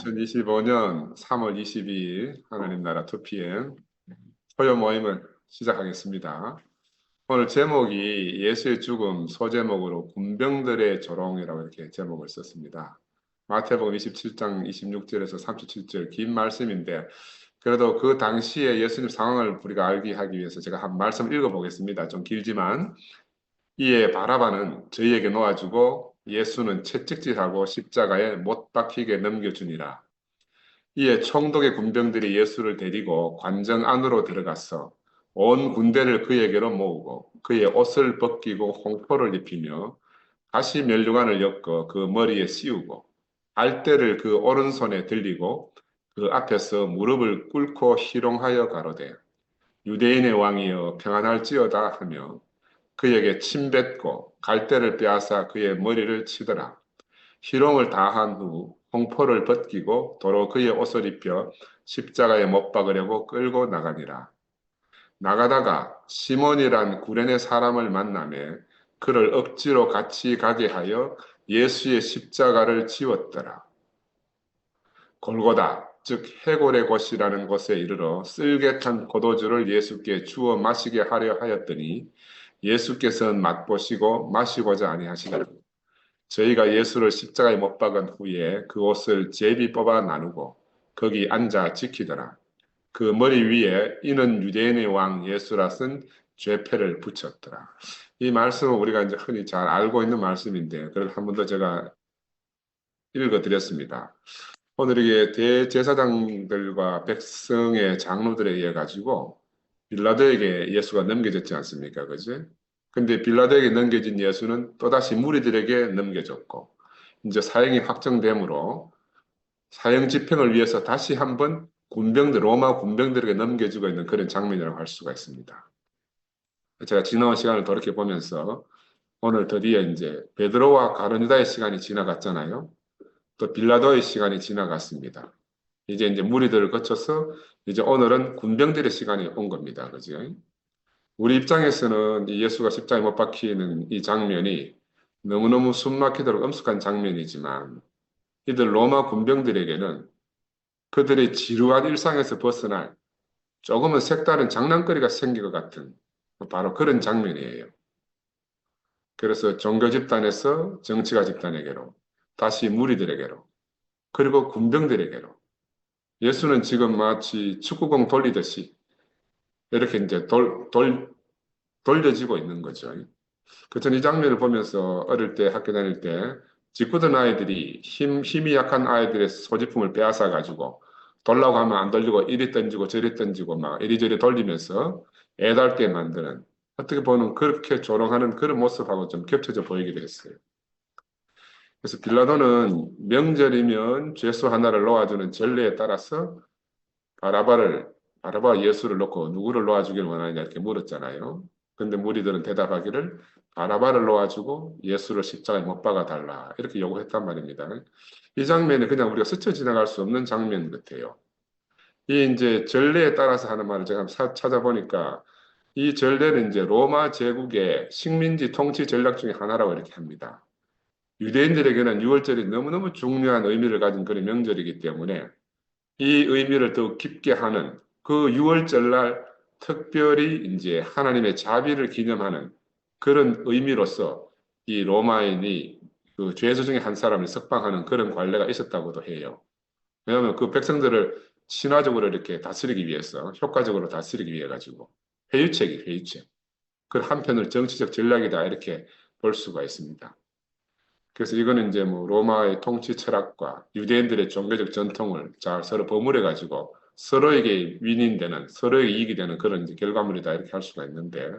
2025년 3월 22일 하나님 나라 2PM 토요 모임을 시작하겠습니다. 오늘 제목이 예수의 죽음 소제목으로 군병들의 조롱이라고 이렇게 제목을 썼습니다. 마태복음 27장 26절에서 37절 긴 말씀인데 그래도 그 당시에 예수님 상황을 우리가 알게 하기 위해서 제가 한 말씀 읽어보겠습니다. 좀 길지만 이에 바라바는 저희에게 놓아주고 예수는 채찍질하고 십자가에 못 박히게 넘겨주니라. 이에 총독의 군병들이 예수를 데리고 관정 안으로 들어가서 온 군대를 그에게로 모으고 그의 옷을 벗기고 홍포를 입히며 가시 면류관을 엮어 그 머리에 씌우고 알대를 그 오른손에 들리고 그 앞에서 무릎을 꿇고 희롱하여 가로되 유대인의 왕이여 평안할지어다 하며 그에게 침뱉고 갈대를 빼앗아 그의 머리를 치더라. 희롱을 다한 후 홍포를 벗기고 도로 그의 옷을 입혀 십자가에 못 박으려고 끌고 나가니라. 나가다가 시몬이란 구레네 사람을 만나매 그를 억지로 같이 가게 하여 예수의 십자가를 지웠더라. 골고다 즉 해골의 곳이라는 곳에 이르러 쓸개 탄 포도주를 예수께 주어 마시게 하려 하였더니 예수께서는 맛보시고 마시고자 아니하시더라. 저희가 예수를 십자가에 못 박은 후에 그 옷을 제비 뽑아 나누고 거기 앉아 지키더라. 그 머리 위에 이는 유대인의 왕 예수라 쓴 죄패를 붙였더라. 이 말씀은 우리가 이제 흔히 잘 알고 있는 말씀인데 그걸 한 번 더 제가 읽어드렸습니다. 오늘 이게 대제사장들과 백성의 장로들에 의해 가지고 빌라도에게 예수가 넘겨졌지 않습니까? 그지? 근데 빌라도에게 넘겨진 예수는 또다시 무리들에게 넘겨졌고 이제 사형이 확정되므로 사형 집행을 위해서 다시 한번 로마 군병들에게 넘겨지고 있는 그런 장면이라고 할 수가 있습니다. 제가 지나온 시간을 돌이켜 보면서 오늘 드디어 이제 베드로와 가룟유다의 시간이 지나갔잖아요. 또 빌라도의 시간이 지나갔습니다. 이제 무리들을 거쳐서 이제 오늘은 군병들의 시간이 온 겁니다. 그죠? 우리 입장에서는 이 예수가 십자가에 못 박히는 이 장면이 너무너무 숨막히도록 엄숙한 장면이지만 이들 로마 군병들에게는 그들의 지루한 일상에서 벗어날 조금은 색다른 장난거리가 생길 것 같은 바로 그런 장면이에요. 그래서 종교 집단에서 정치가 집단에게로 다시 무리들에게로 그리고 군병들에게로 예수는 지금 마치 축구공 돌리듯이 이렇게 이제 돌려지고 있는 거죠. 그전 이 장면을 보면서 어릴 때 학교 다닐 때 짓궂은 아이들이 힘이 약한 아이들의 소지품을 빼앗아 가지고 돌라고 하면 안 돌리고 이리 던지고 저리 던지고 막 이리저리 돌리면서 애달게 만드는 어떻게 보면 그렇게 조롱하는 그런 모습하고 좀 겹쳐져 보이기도 했어요. 그래서 빌라도는 명절이면 죄수 하나를 놓아주는 전례에 따라서 바라바 예수를 놓고 누구를 놓아주기를 원하느냐 이렇게 물었잖아요. 근데 무리들은 대답하기를 바라바를 놓아주고 예수를 십자가에 못 박아 달라 이렇게 요구했단 말입니다. 이 장면이 그냥 우리가 스쳐 지나갈 수 없는 장면 같아요. 이 이제 전례에 따라서 하는 말을 제가 찾아보니까 이 전례는 이제 로마 제국의 식민지 통치 전략 중에 하나라고 이렇게 합니다. 유대인들에게는 유월절이 너무너무 중요한 의미를 가진 그런 명절이기 때문에 이 의미를 더 깊게 하는 그 6월절날 특별히 이제 하나님의 자비를 기념하는 그런 의미로서 이 로마인이 그 죄수 중에 한 사람을 석방하는 그런 관례가 있었다고도 해요. 왜냐하면 그 백성들을 신화적으로 이렇게 다스리기 위해서 효과적으로 다스리기 위해 가지고 회유책. 그 한편을 정치적 전략이다 이렇게 볼 수가 있습니다. 그래서 이거는 이제 뭐 로마의 통치 철학과 유대인들의 종교적 전통을 잘 서로 버무려 가지고 서로에게 윈윈되는 서로에게 이익이 되는 그런 이제 결과물이다 이렇게 할 수가 있는데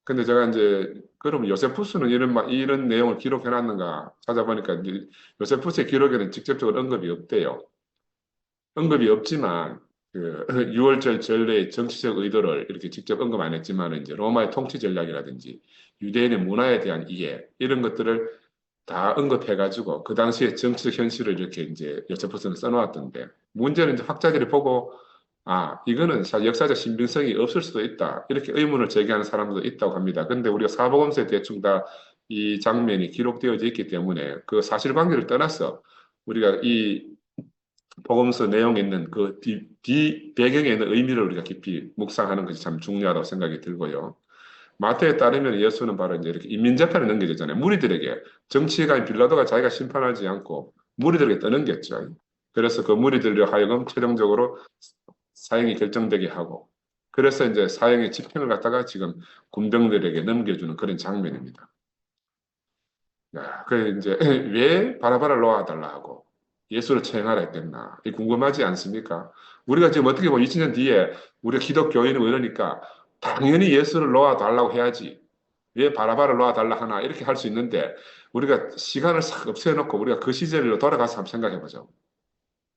근데 제가 이제 그러면 요세푸스는 이런 내용을 기록해 놨는가 찾아보니까 이제 요세푸스의 기록에는 직접적으로 언급이 없대요. 언급이 없지만 그 6월절 전례의 정치적 의도를 이렇게 직접 언급 안 했지만 이제 로마의 통치 전략이라든지 유대인의 문화에 대한 이해 이런 것들을 다 언급해가지고 그 당시에 정치적 현실을 이렇게 이제 요세푸스는 써놓았던데 문제는 이제 학자들이 보고 이거는 역사적 신빙성이 없을 수도 있다 이렇게 의문을 제기하는 사람도 있다고 합니다. 근데 우리가 사복음서에 대충 다 이 장면이 기록되어져 있기 때문에 그 사실관계를 떠나서 우리가 이 복음서 내용에 있는 그 배경에 있는 의미를 우리가 깊이 묵상하는 것이 참 중요하다고 생각이 들고요. 마태에 따르면 예수는 바로 이제 이렇게 인민재판을 넘겨줬잖아요. 무리들에게 정치가인 빌라도가 자기가 심판하지 않고 무리들에게 떠넘겼죠. 그래서 그 무리들로 하여금 최종적으로 사형이 결정되게 하고 그래서 이제 사형의 집행을 갖다가 지금 군병들에게 넘겨주는 그런 장면입니다. 야, 그 이제 왜 바라바를 놓아달라 하고 예수를 처형하라 했겠나? 이 궁금하지 않습니까? 우리가 지금 어떻게 보면 2000년 뒤에 우리가 기독교인이고 이러니까 당연히 예수를 놓아달라고 해야지. 왜 바라바를 놓아달라 하나? 이렇게 할 수 있는데 우리가 시간을 싹 없애놓고 우리가 그 시절로 돌아가서 한번 생각해보죠.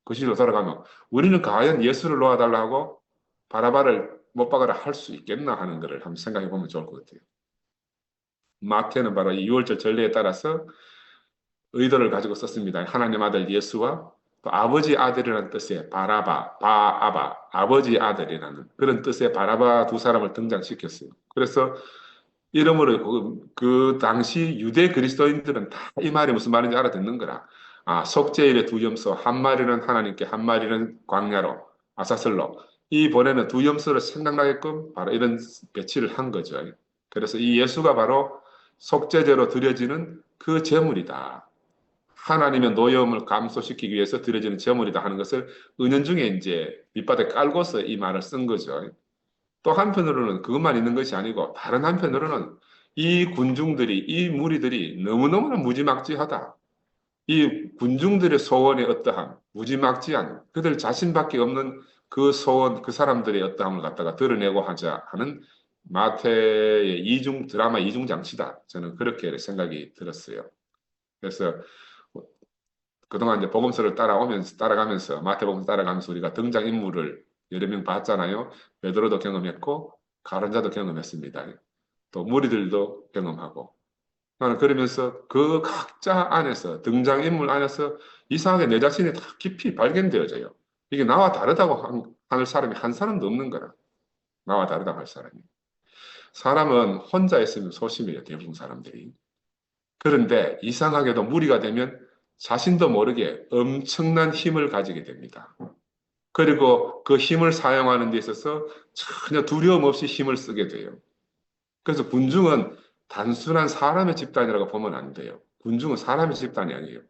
그 시절로 돌아가면 우리는 과연 예수를 놓아달라 하고 바라바를 못 박아라 할 수 있겠나 하는 것을 한번 생각해보면 좋을 것 같아요. 마태는 바로 이 유월절 전례에 따라서 의도를 가지고 썼습니다. 하나님 아들 예수와 또 아버지 아들이라는 뜻의 바라바, 바아바, 아버지 아들이라는 그런 뜻의 바라바 두 사람을 등장시켰어요. 그래서 이름으로 그 당시 유대 그리스도인들은 다 이 말이 무슨 말인지 알아듣는 거라. 아, 속죄일의 두 염소, 한 마리는 하나님께, 한 마리는 광야로, 아사슬로. 이 번에는 두 염소를 생각나게끔 바로 이런 배치를 한 거죠. 그래서 이 예수가 바로 속죄제로 드려지는 그 제물이다. 하나님의 노여움을 감소시키기 위해서 드려지는 제물이다 하는 것을 은연중에 이제 밑바닥에 깔고서 이 말을 쓴 거죠. 또 한편으로는 그것만 있는 것이 아니고 다른 한편으로는 이 군중들이 이 무리들이 너무너무나 무지막지하다. 이 군중들의 소원의 어떠함, 무지막지한 그들 자신밖에 없는 그 소원, 그 사람들의 어떠함을 갖다가 드러내고 하자 하는 마태의 이중 드라마 이중 장치다. 저는 그렇게 생각이 들었어요. 그래서 그동안 이제 복음서를 따라가면서 마태복음 따라가면서 우리가 등장 인물을 여러 명 봤잖아요. 베드로도 경험했고 가룟자도 경험했습니다. 또 무리들도 경험하고 나는 그러면서 그 각자 안에서 등장 인물 안에서 이상하게 내 자신이 다 깊이 발견되어져요. 이게 나와 다르다고 하는 사람이 한 사람도 없는 거라. 나와 다르다고 할 사람이. 사람은 혼자 있으면 소심해요. 대부분 사람들이. 그런데 이상하게도 무리가 되면 자신도 모르게 엄청난 힘을 가지게 됩니다. 그리고 그 힘을 사용하는 데 있어서 전혀 두려움 없이 힘을 쓰게 돼요. 그래서 군중은 단순한 사람의 집단이라고 보면 안 돼요. 군중은 사람의 집단이 아니에요.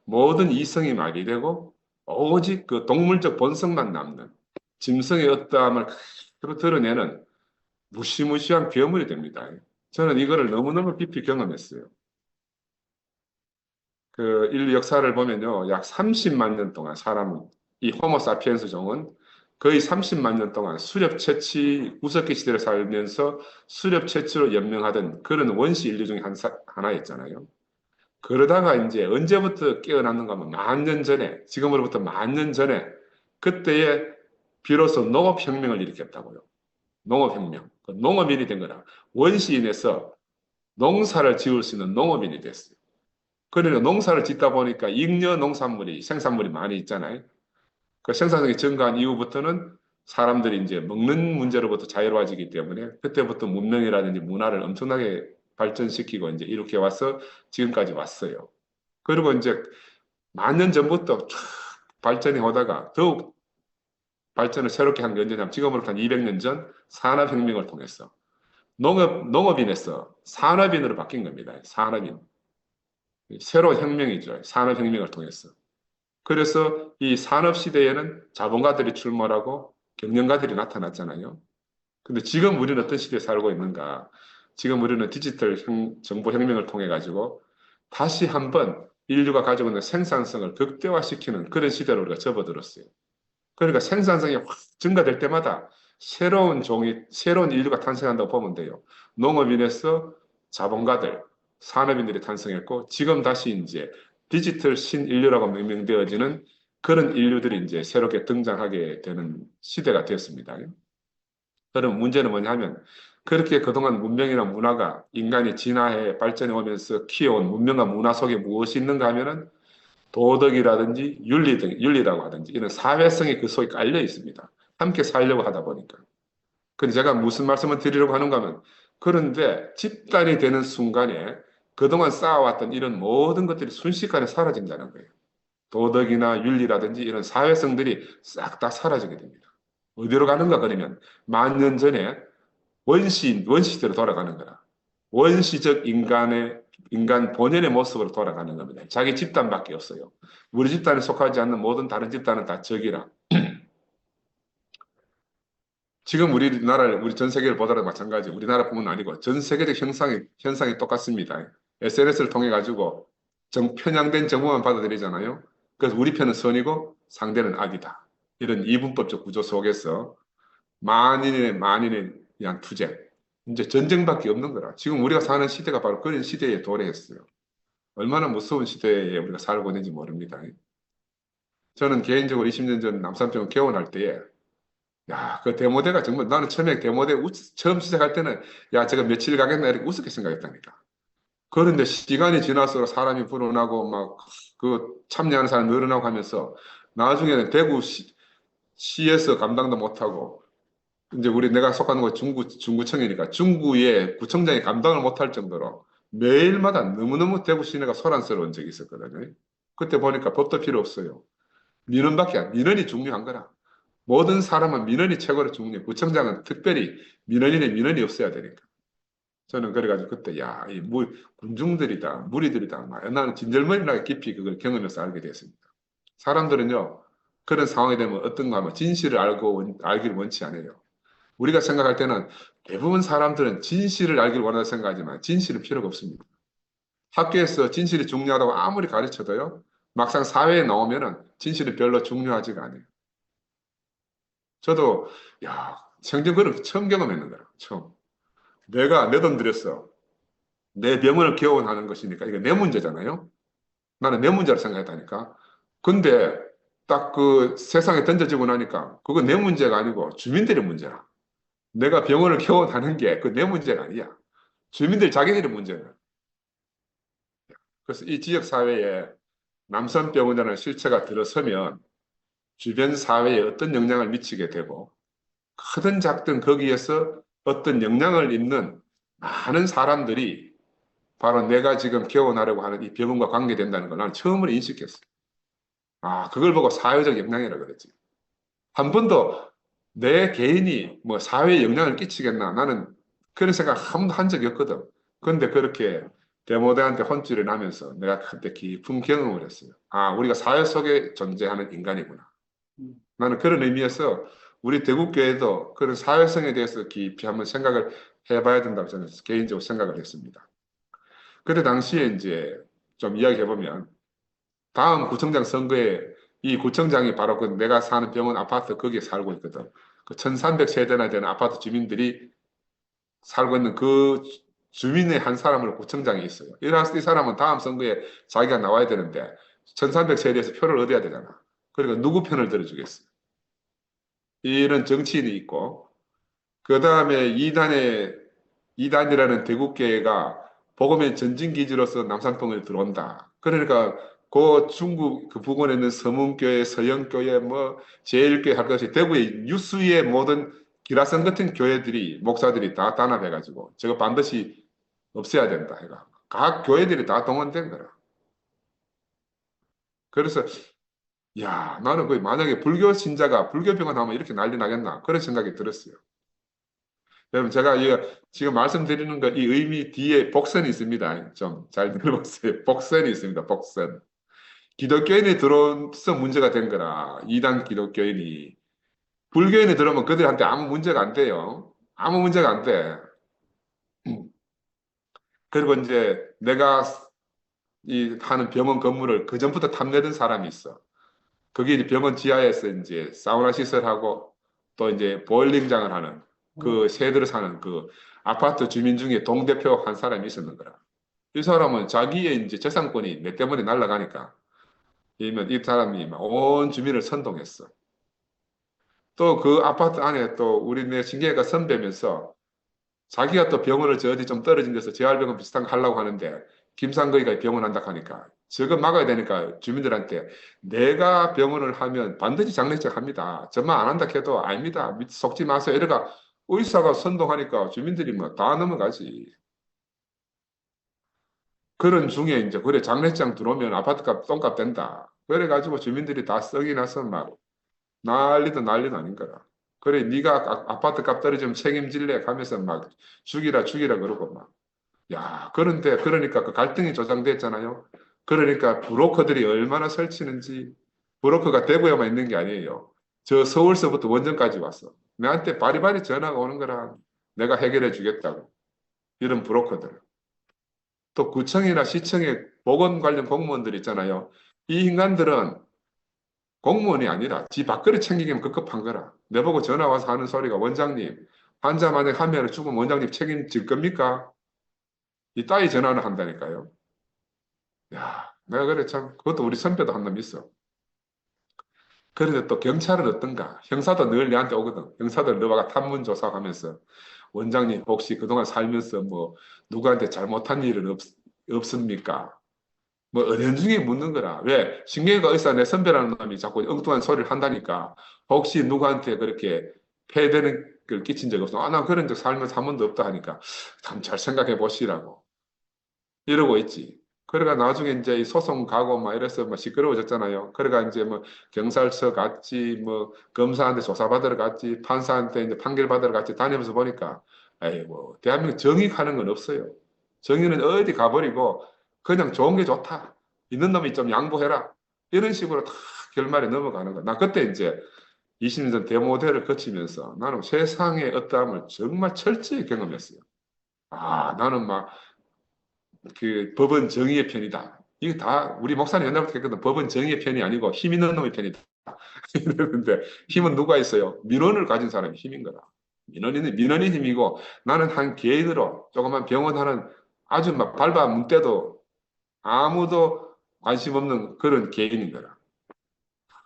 모든 이성이 마비되고 오직 그 동물적 본성만 남는 짐승의 어떠함을 그대로 드러내는 무시무시한 괴물이 됩니다. 저는 이거를 너무너무 깊이 경험했어요. 그 인류 역사를 보면요, 약 30만 년 동안 이 호모사피엔스 종은 거의 30만 년 동안 수렵 채취 구석기 시대를 살면서 수렵 채취로 연명하던 그런 원시 인류 중에 하나였잖아요. 그러다가 이제 언제부터 깨어났는가 하면 만 년 전에, 지금으로부터 만 년 전에 그때에 비로소 농업혁명을 일으켰다고요. 농업혁명. 그 농업인이 된 거라. 원시인에서 농사를 지을 수 있는 농업인이 됐어요. 그러니까 농사를 짓다 보니까 잉여 농산물이, 생산물이 많이 있잖아요. 그 생산성이 증가한 이후부터는 사람들이 이제 먹는 문제로부터 자유로워지기 때문에 그때부터 문명이라든지 문화를 엄청나게 발전시키고 이제 이렇게 와서 지금까지 왔어요. 그리고 이제 만 년 전부터 쫙 발전해 오다가 더욱 발전을 새롭게 한 게 언제냐면 지금으로부터 한 200년 전 산업혁명을 통해서 농업인에서 산업인으로 바뀐 겁니다. 산업인. 새로운 혁명이죠. 산업혁명을 통해서. 그래서 이 산업시대에는 자본가들이 출몰하고 경영가들이 나타났잖아요. 근데 지금 우리는 어떤 시대에 살고 있는가? 지금 우리는 디지털 정보혁명을 통해 가지고 다시 한번 인류가 가지고 있는 생산성을 극대화시키는 그런 시대로 우리가 접어들었어요. 그러니까 생산성이 확 증가될 때마다 새로운 인류가 탄생한다고 보면 돼요. 농업인에서 자본가들, 산업인들이 탄생했고, 지금 다시 이제 디지털 신인류라고 명명되어지는 그런 인류들이 이제 새롭게 등장하게 되는 시대가 되었습니다. 그럼 문제는 뭐냐면, 그렇게 그동안 문명이나 문화가 인간이 진화해 발전해 오면서 키워온 문명과 문화 속에 무엇이 있는가 하면은 도덕이라든지 윤리라고 하든지 이런 사회성이 그 속에 깔려 있습니다. 함께 살려고 하다 보니까. 근데 제가 무슨 말씀을 드리려고 하는가 하면 그런데 집단이 되는 순간에 그동안 쌓아왔던 이런 모든 것들이 순식간에 사라진다는 거예요. 도덕이나 윤리라든지 이런 사회성들이 싹 다 사라지게 됩니다. 어디로 가는가 그러면 만 년 전에 원시대로 돌아가는 거라. 원시적 인간 본연의 모습으로 돌아가는 겁니다. 자기 집단밖에 없어요. 우리 집단에 속하지 않는 모든 다른 집단은 다 적이라. 지금 우리 전 세계를 보더라도 마찬가지. 우리나라뿐만 아니고 전 세계적 현상이 똑같습니다. SNS를 통해 가지고 편향된 정보만 받아들이잖아요. 그래서 우리 편은 선이고 상대는 악이다. 이런 이분법적 구조 속에서 만인의 그냥 투쟁. 이제 전쟁밖에 없는 거라. 지금 우리가 사는 시대가 바로 그런 시대에 도래했어요. 얼마나 무서운 시대에 우리가 살고 있는지 모릅니다. 저는 개인적으로 20년 전 남산병원 개원할 때에 야, 그 데모대가 정말 나는 처음에 처음 시작할 때는 야, 제가 며칠 가겠나 이렇게 우습게 생각했다니까. 그런데 시간이 지날수록 사람이 불어나고 막 그 참여하는 사람이 늘어나고 하면서 나중에는 시에서 감당도 못하고 이제 내가 속하는 거 중구청이니까 중구의 구청장이 감당을 못할 정도로 매일마다 너무너무 대구 시내가 소란스러운 적이 있었거든요. 그때 보니까 법도 필요 없어요. 민원이 중요한 거라. 모든 사람은 민원이 최고로 중요해. 구청장은 특별히 민원이 없어야 되니까. 저는 그래가지고 그때 군중들이다, 무리들이다. 나는 진절머리나게 깊이 그걸 경험해서 알게 됐습니다. 사람들은요, 그런 상황이 되면 어떤가 하면 진실을 알기를 원치 않아요. 우리가 생각할 때는 대부분 사람들은 진실을 알기를 원하다 생각하지만 진실은 필요가 없습니다. 학교에서 진실이 중요하다고 아무리 가르쳐도요, 막상 사회에 나오면은 진실은 별로 중요하지가 않아요. 저도 생전그런 처음 경험했는 거라. 처음. 내가 내 돈 들였어. 내 병원을 개원하는 것이니까 이게 내 문제잖아요. 나는 내 문제라 생각했다니까. 근데 딱 그 세상에 던져지고 나니까 그건 내 문제가 아니고 주민들의 문제라. 내가 병원을 개원하는 게 그 내 문제가 아니야. 주민들 자기들의 문제야. 그래서 이 지역 사회에 남선병원이라는 실체가 들어서면 주변 사회에 어떤 영향을 미치게 되고 크든 작든 거기에서 어떤 영향을 입는 많은 사람들이 바로 내가 지금 개원하려고 하는 이 병원과 관계된다는 걸 나는 처음으로 인식했어. 그걸 보고 사회적 영향이라 그랬지. 한 번도 내 개인이 뭐 사회에 영향을 끼치겠나 나는 그런 생각 한 번도 한 적이 없거든. 그런데 그렇게 데모대한테 혼쭐이 나면서 내가 그때 깊은 경험을 했어요. 우리가 사회 속에 존재하는 인간이구나. 나는 그런 의미에서 우리 대국교회도 그런 사회성에 대해서 깊이 한번 생각을 해봐야 된다고 저는 개인적으로 생각을 했습니다. 그때 당시에 이제 좀 이야기해보면 다음 구청장 선거에 이 구청장이 바로 그 내가 사는 병원 아파트 거기에 살고 있거든. 그 1300세대나 되는 아파트 주민들이 살고 있는 그 주민의 한 사람으로 구청장이 있어요. 이 사람은 다음 선거에 자기가 나와야 되는데 1300세대에서 표를 얻어야 되잖아. 그러니까 누구 편을 들어주겠어요. 이런 정치인이 있고 그 다음에 이단이라는 대국계가 복음의 전진기지로서 남산동에 들어온다. 그러니까 그 중국 그 부근에 있는 서문교회, 서영교회, 뭐 제일교회 할 것이 대구의 유수의 모든 기라성 같은 교회들이 목사들이 다 단합해가지고 저거 반드시 없애야 된다. 해가 각 교회들이 다 동원된 거라. 그래서 나는 그 만약에 불교 신자가 불교병원 하면 이렇게 난리 나겠나 그런 생각이 들었어요. 여러분 제가 지금 말씀드리는 거 이 의미 뒤에 복선이 있습니다. 좀 잘 들어보세요. 복선이 있습니다. 복선. 기독교인이 들어서 문제가 된 거라. 이단 기독교인이. 불교인이 들어오면 그들한테 아무 문제가 안 돼요. 아무 문제가 안 돼. 그리고 이제 내가 하는 병원 건물을 그 전부터 탐내던 사람이 있어. 거기 이제 병원 지하에서 이제 사우나 시설하고 또 이제 보일링장을 하는 그 새들을 사는 그 아파트 주민 중에 동대표 한 사람이 있었는 거라. 이 사람은 자기의 이제 재산권이 내 때문에 날아가니까 이 사람이 온 주민을 선동했어. 또 그 아파트 안에 또 우리네 신경외과 선배면서 자기가 또 병원을 저 어디 좀 떨어진 데서 재활병원 비슷한 거 하려고 하는데 김상거이가 병원 한다 하니까 저거 막아야 되니까 주민들한테 내가 병원을 하면 반드시 장례식 합니다. 저만 안 한다 해도 아닙니다. 속지 마세요. 이래가 의사가 선동하니까 주민들이 뭐 다 넘어가지. 그런 중에 이제 그래 장례식장 들어오면 아파트값 똥값 된다. 그래가지고 주민들이 다 썩이 나서 막 난리도 아닌 거라. 그래, 네가 아파트 값 떨어지면 책임질래 가면서 막 죽이라 그러고 막. 야, 그런데 그러니까 그 갈등이 조장됐잖아요. 그러니까 브로커들이 얼마나 설치는지. 브로커가 대구에만 있는 게 아니에요. 저 서울서부터 원정까지 왔어. 나한테 바리바리 전화가 오는 거라. 내가 해결해 주겠다고. 이런 브로커들. 또 구청이나 시청의 보건 관련 공무원들 있잖아요. 이 인간들은 공무원이 아니라 지 밥그릇 챙기기만 급급한 거라. 내보고 전화 와서 하는 소리가 원장님, 환자 만약 하면 죽으면 원장님 책임질 겁니까? 이 따위 전화를 한다니까요. 야, 내가 그래 참 그것도 우리 선배도 한 놈 있어. 그런데 또 경찰은 어떤가? 형사도 늘 내한테 오거든. 형사들 너가 탐문 조사하면서 원장님 혹시 그동안 살면서 뭐 누구한테 잘못한 일은 없습니까? 뭐 은연중에 묻는 거라. 왜? 신경외과 의사 내 선배라는 놈이 자꾸 엉뚱한 소리를 한다니까. 혹시 누구한테 그렇게 폐되는 걸 끼친 적 없어? 아, 나 그런 적 살면서 한 번도 없다 하니까 참 잘 생각해 보시라고. 이러고 있지. 그러니까 나중에 이제 이 소송 가고 막 이래서 막 시끄러워졌잖아요. 그러니까 이제 뭐 경찰서 갔지, 뭐 검사한테 조사받으러 갔지, 판사한테 이제 판결 받으러 갔지 다니면서 보니까, 에이, 뭐, 대한민국 정의 가는 건 없어요. 정의는 어디 가버리고 그냥 좋은 게 좋다. 있는 놈이 좀 양보해라. 이런 식으로 다 결말에 넘어가는 거야. 나 그때 이제 20년 전 대모대를 거치면서 나는 세상의 어떠함을 정말 철저히 경험했어요. 아, 나는 막 그 법은 정의의 편이다. 이게 다 우리 목사님 옛날부터 했거든. 법은 정의의 편이 아니고 힘 있는 놈의 편이다. 이러는데 힘은 누가 있어요? 민원을 가진 사람이 힘인 거다. 민원이 힘이고 나는 한 개인으로 조그만 병원 하는 아주 막 밟아 문 때도 아무도 관심 없는 그런 개인인 거라.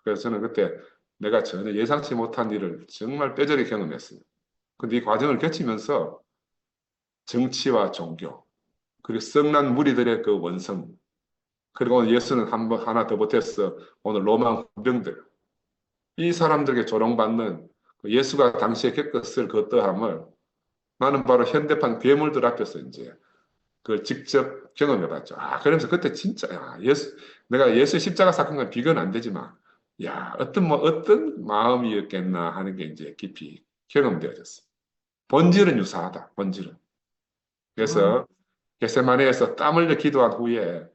그래서 저는 그때 내가 전혀 예상치 못한 일을 정말 뼈저리 경험했어요. 근데 이 과정을 거치면서 정치와 종교, 그리고 썩난 무리들의 그 원성, 그리고 오늘 예수는 한 번 하나 더 보태서 오늘 로마 군병들 이 사람들에게 조롱받는 그 예수가 당시에 겪었을 그 어떠함을 나는 바로 현대판 괴물들 앞에서 이제 그걸 직접 경험해봤죠. 아, 그러면서 그때 진짜 야, 내가 예수 십자가 사건과 비교는 안 되지만 야, 어떤 마음이었겠나 하는 게 이제 깊이 경험되어졌어. 본질은 유사하다. 본질은. 그래서 겟세마네에서 땀 흘려 기도한 후에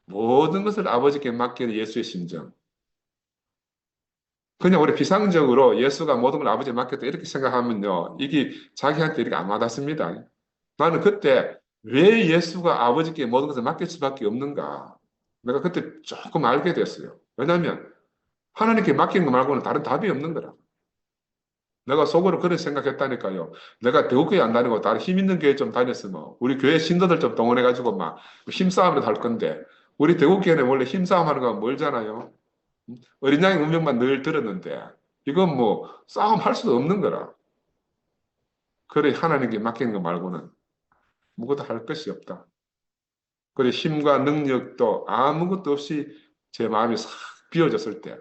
모든 것을 아버지께 맡기는 예수의 심정. 그냥 우리 비상적으로 예수가 모든 걸 아버지에 맡겼다 이렇게 생각하면요. 이게 자기한테 이렇게 안 와닿습니다. 나는 그때 왜 예수가 아버지께 모든 것을 맡길 수밖에 없는가. 내가 그때 조금 알게 됐어요. 왜냐하면 하나님께 맡기는 거 말고는 다른 답이 없는 거라. 내가 속으로 그런 생각했다니까요. 내가 대구교회 안 다니고 다른 힘 있는 교회 좀 다녔으면 우리 교회 신도들 좀 동원해가지고 막 힘싸움을 할 건데 우리 대구교회는 원래 힘싸움 하는 거 멀잖아요. 어린 양의 운명만 늘 들었는데 이건 뭐 싸움 할 수도 없는 거라. 그래 하나님께 맡기는 거 말고는 무엇도 할 것이 없다. 그래 힘과 능력도 아무것도 없이 제 마음이 싹 비워졌을 때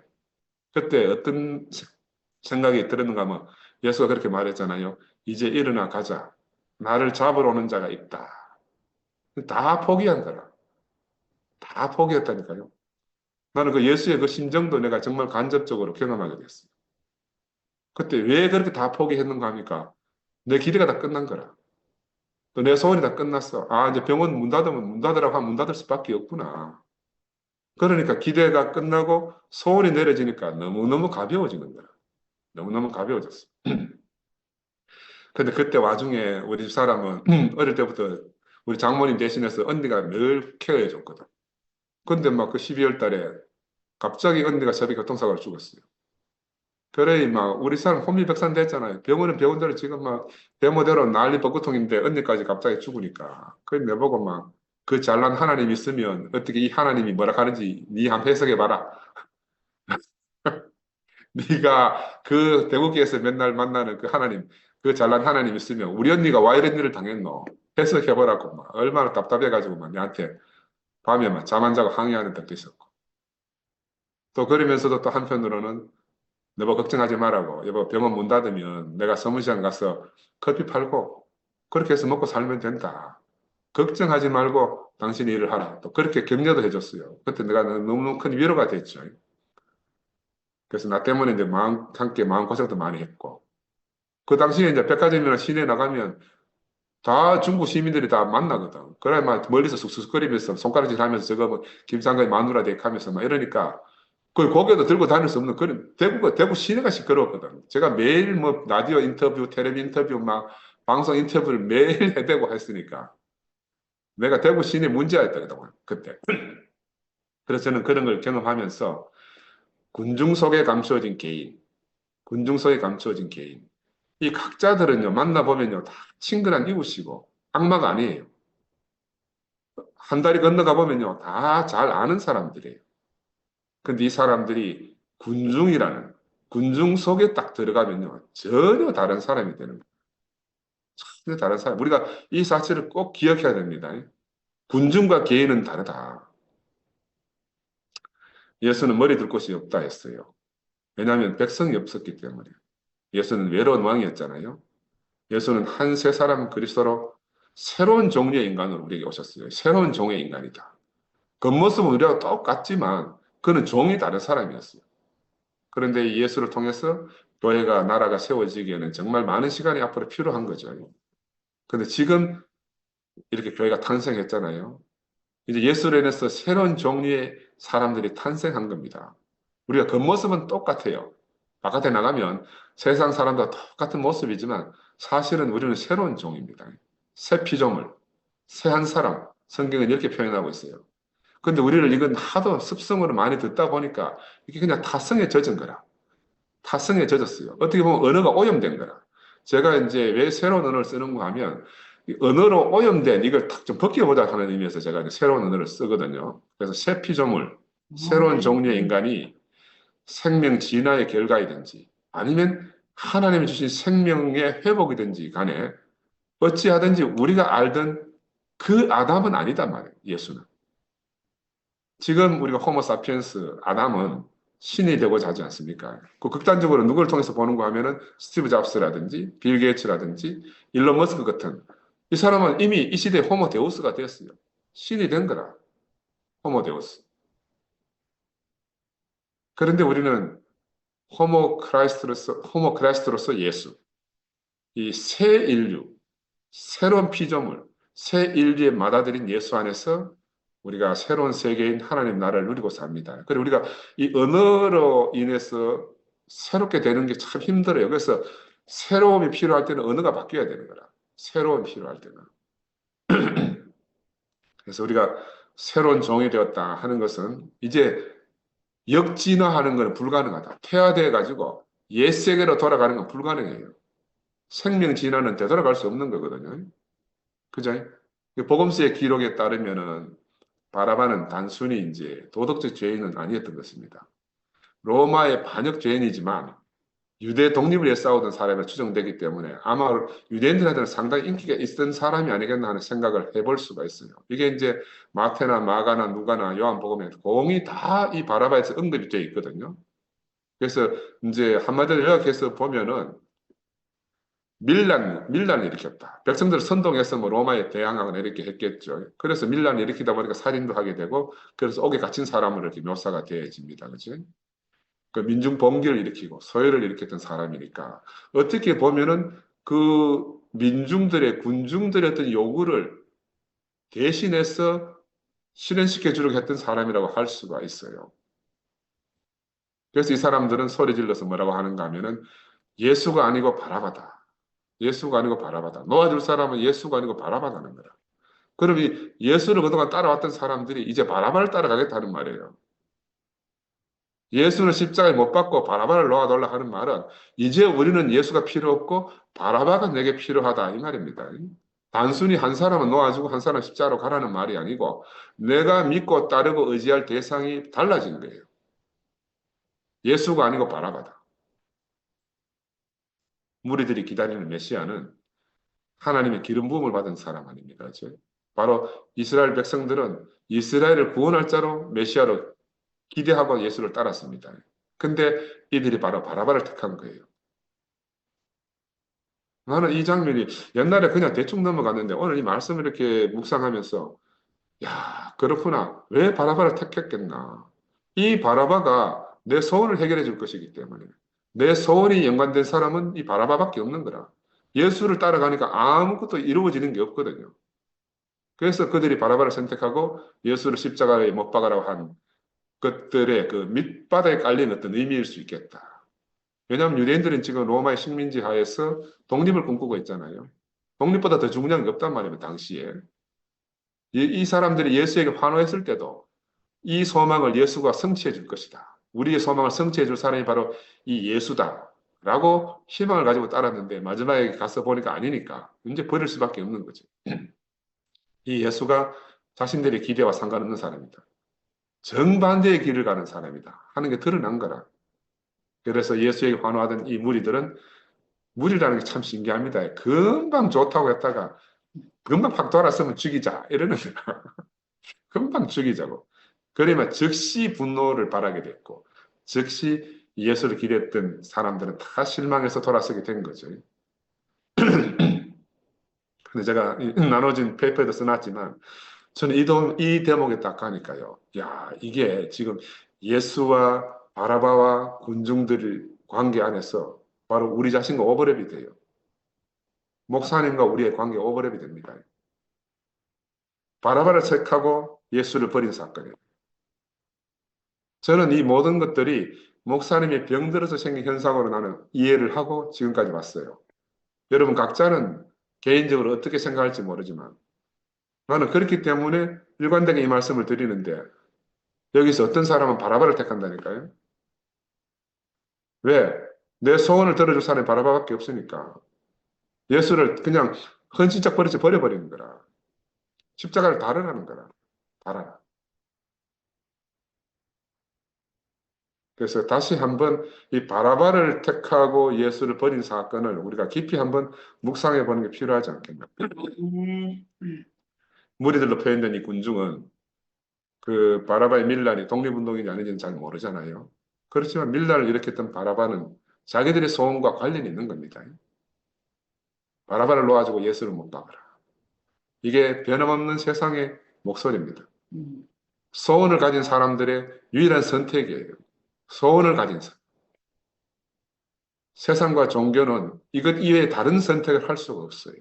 그때 어떤 생각이 들었는가 하면 예수가 그렇게 말했잖아요. 이제 일어나 가자. 나를 잡으러 오는 자가 있다. 다 포기한 거라. 다 포기했다니까요. 나는 그 예수의 그 심정도 내가 정말 간접적으로 경험하게 됐어요. 그때 왜 그렇게 다 포기했는가 하니까 내 기대가 다 끝난 거라. 또 내 소원이 다 끝났어. 아, 이제 병원 문 닫으면 문 닫으라고 하면 문 닫을 수밖에 없구나. 그러니까 기대가 끝나고 소원이 내려지니까 너무너무 가벼워지는 거야. 너무너무 가벼워졌어. 근데 그때 와중에 우리 집사람은 어릴 때부터 우리 장모님 대신해서 언니가 늘 케어해 줬거든. 근데 막 그 12월 달에 갑자기 언니가 저비 교통사고로 죽었어요. 그래, 막, 우리 사람 혼미백산 됐잖아요. 병원은 병원대로 지금 막, 대모대로 난리 벚구통인데, 언니까지 갑자기 죽으니까. 그래, 내보고 막, 그 잘난 하나님 있으면, 어떻게 이 하나님이 뭐라 하는지, 니 한번 해석해봐라. 네가 그 대국에서 맨날 만나는 그 하나님, 그 잘난 하나님 있으면, 우리 언니가 와 이런 일을 당했노? 해석해보라고, 막, 얼마나 답답해가지고, 막, 내한테 밤에 막, 잠 안 자고 항의하는 적도 있었고. 또 그러면서도 또 한편으로는, 여보 걱정하지 말라고. 여보 병원 문 닫으면 내가 서문시장 가서 커피 팔고 그렇게 해서 먹고 살면 된다. 걱정하지 말고 당신이 일을 하라. 또 그렇게 격려도 해줬어요. 그때 내가 너무 큰 위로가 됐죠. 그래서 나 때문에 이제 함께 마음고생도 많이 했고. 그 당시에 이제 백화점이나 시내에 나가면 다 중국 시민들이 다 만나거든. 그래, 막 멀리서 쑥쑥거리면서 손가락질 하면서 저거 뭐 김장관이 마누라 댁하면서 막 이러니까 그 고개도 들고 다닐 수 없는 그런 대구 시내가 시끄러웠거든. 제가 매일 뭐 라디오 인터뷰, 텔레비 인터뷰 막 방송 인터뷰를 매일 해대고 했으니까 내가 대구 시내 문제였다 그동안 그때. 그래서 저는 그런 걸 경험하면서 군중 속에 감추어진 개인, 군중 속에 감추어진 개인. 이 각자들은요 만나보면요 다 친근한 이웃이고 악마가 아니에요. 한 다리 건너가 보면요 다 잘 아는 사람들이에요. 근데 이 사람들이 군중 속에 딱 들어가면요 전혀 다른 사람이 되는 거예요. 전혀 다른 사람. 우리가 이 사실을 꼭 기억해야 됩니다. 군중과 개인은 다르다. 예수는 머리 둘 곳이 없다 했어요. 왜냐하면 백성이 없었기 때문에. 예수는 외로운 왕이었잖아요. 예수는 한 세 사람 그리스도로 새로운 종류의 인간으로 우리에게 오셨어요. 새로운 종의 인간이다. 겉모습은 우리와 똑같지만 그는 종이 다른 사람이었어요. 그런데 예수를 통해서 교회가 나라가 세워지기에는 정말 많은 시간이 앞으로 필요한 거죠. 근데 지금 이렇게 교회가 탄생했잖아요. 이제 예수로 인해서 새로운 종류의 사람들이 탄생한 겁니다. 우리가 겉모습은 똑같아요. 바깥에 나가면 세상 사람들과 똑같은 모습이지만 사실은 우리는 새로운 종입니다. 새 피조물, 새 한 사람. 성경은 이렇게 표현하고 있어요. 근데 우리를 이건 하도 습성으로 많이 듣다 보니까 이게 그냥 타성에 젖은 거라. 타성에 젖었어요. 어떻게 보면 언어가 오염된 거라. 제가 이제 왜 새로운 언어를 쓰는가 하면 이 언어로 오염된 이걸 탁 좀 벗겨보자 하는 의미에서 제가 이제 새로운 언어를 쓰거든요. 그래서 새 피조물, 새로운 종류의 인간이 생명 진화의 결과이든지 아니면 하나님이 주신 생명의 회복이든지 간에 어찌하든지 우리가 알던 그 아담은 아니다 말이에요. 예수는. 지금 우리가 호모 사피엔스 아담은 신이 되고자 하지 않습니까? 그 극단적으로 누구를 통해서 보는가 하면은 스티브 잡스라든지 빌 게이츠라든지 일론 머스크 같은 이 사람은 이미 이 시대에 호모 데우스가 되었어요. 신이 된 거라. 호모 데우스. 그런데 우리는 호모 크라이스트로서 예수. 이 새 인류, 새로운 피조물, 새 인류에 맞아들인 예수 안에서 우리가 새로운 세계인 하나님 나라를 누리고 삽니다. 그리고 우리가 이 언어로 인해서 새롭게 되는 게 참 힘들어요. 그래서 새로움이 필요할 때는 언어가 바뀌어야 되는 거라. 새로움이 필요할 때는. 그래서 우리가 새로운 종이 되었다 하는 것은 이제 역진화하는 것은 불가능하다. 퇴화되어 가지고 옛 세계로 돌아가는 건 불가능해요. 생명 진화는 되돌아갈 수 없는 거거든요. 그죠? 복음서의 기록에 따르면은 바라바는 단순히 이제 도덕적 죄인은 아니었던 것입니다. 로마의 반역 죄인이지만 유대 독립을 위해 싸우던 사람이 추정되기 때문에 아마 유대인들한테는 상당히 인기가 있던 사람이 아니겠나 하는 생각을 해볼 수가 있어요. 이게 이제 마태나 마가나 누가나 요한복음에 공이 다 이 바라바에서 언급이 되어 있거든요. 그래서 이제 한마디로 요약해서 보면은 밀란을 일으켰다. 백성들을 선동해서 뭐 로마에 대항하거나 이렇게 했겠죠. 그래서 밀란을 일으키다 보니까 살인도 하게 되고, 그래서 옥에 갇힌 사람으로 이렇게 묘사가 되어집니다. 그치? 그 민중 봉기를 일으키고 서열을 일으켰던 사람이니까 어떻게 보면은 그 민중들의 군중들의 어떤 요구를 대신해서 실현시켜 주려고 했던 사람이라고 할 수가 있어요. 그래서 이 사람들은 소리 질러서 뭐라고 하는가 하면은 예수가 아니고 바라바다. 예수가 아니고 바라바다. 놓아줄 사람은 예수가 아니고 바라바다는 거라. 그럼 이 예수를 그동안 따라왔던 사람들이 이제 바라바를 따라가겠다는 말이에요. 예수는 십자가에 못 박고 바라바를 놓아달라 하는 말은 이제 우리는 예수가 필요 없고 바라바가 내게 필요하다 이 말입니다. 단순히 한 사람은 놓아주고 한 사람은 십자가로 가라는 말이 아니고 내가 믿고 따르고 의지할 대상이 달라진 거예요. 예수가 아니고 바라바다. 무리들이 기다리는 메시아는 하나님의 기름 부음을 받은 사람 아닙니까? 그렇죠? 바로 이스라엘 백성들은 이스라엘을 구원할 자로 메시아로 기대하고 예수를 따랐습니다. 근데 이들이 바로 바라바를 택한 거예요. 나는 이 장면이 옛날에 그냥 대충 넘어갔는데 오늘 이 말씀을 이렇게 묵상하면서 야, 그렇구나. 왜 바라바를 택했겠나? 이 바라바가 내 소원을 해결해 줄 것이기 때문에 내 소원이 연관된 사람은 이 바라바밖에 없는 거라. 예수를 따라가니까 아무것도 이루어지는 게 없거든요. 그래서 그들이 바라바를 선택하고 예수를 십자가에 못 박아라고 한 것들의 그 밑바닥에 깔린 어떤 의미일 수 있겠다. 왜냐하면 유대인들은 지금 로마의 식민지 하에서 독립을 꿈꾸고 있잖아요. 독립보다 더 중요한 게 없단 말이에요, 당시에. 이 사람들이 예수에게 환호했을 때도 이 소망을 예수가 성취해 줄 것이다. 우리의 소망을 성취해 줄 사람이 바로 이 예수다. 라고 희망을 가지고 따랐는데 마지막에 가서 보니까 아니니까 이제 버릴 수밖에 없는 거죠. 이 예수가 자신들의 기대와 상관없는 사람이다. 정반대의 길을 가는 사람이다. 하는 게 드러난 거라. 그래서 예수에게 환호하던 이 무리들은 무리라는 게 참 신기합니다. 금방 좋다고 했다가 금방 확 돌아서면 죽이자. 이러는 거야. 금방 죽이자고. 그러면 즉시 분노를 발하게 됐고, 즉시 예수를 기대했던 사람들은 다 실망해서 돌아서게 된 거죠. 근데 제가 나눠진 페이퍼에도 써놨지만, 저는 이 대목에 딱 가니까요. 야, 이게 지금 예수와 바라바와 군중들 관계 안에서 바로 우리 자신과 오버랩이 돼요. 목사님과 우리의 관계 오버랩이 됩니다. 바라바를 택하고 예수를 버린 사건이에요. 저는 이 모든 것들이 목사님이 병들어서 생긴 현상으로 나는 이해를 하고 지금까지 왔어요. 여러분 각자는 개인적으로 어떻게 생각할지 모르지만 나는 그렇기 때문에 일관되게 이 말씀을 드리는데 여기서 어떤 사람은 바라바를 택한다니까요. 왜? 내 소원을 들어줄 사람이 바라바밖에 없으니까. 예수를 그냥 헌신짝 버려버리는 거라. 십자가를 달으라는 거라. 달아라. 그래서 다시 한번 이 바라바를 택하고 예수를 버린 사건을 우리가 깊이 한번 묵상해 보는 게 필요하지 않겠나. 무리들로 표현된 이 군중은 그 바라바의 밀란이 독립운동인지 아닌지는 잘 모르잖아요. 그렇지만 밀란을 일으켰던 바라바는 자기들의 소원과 관련이 있는 겁니다. 바라바를 놓아주고 예수를 못 박아라. 이게 변함없는 세상의 목소리입니다. 소원을 가진 사람들의 유일한 선택이에요. 소원을 가진 사람. 세상과 종교는 이것 이외에 다른 선택을 할 수가 없어요.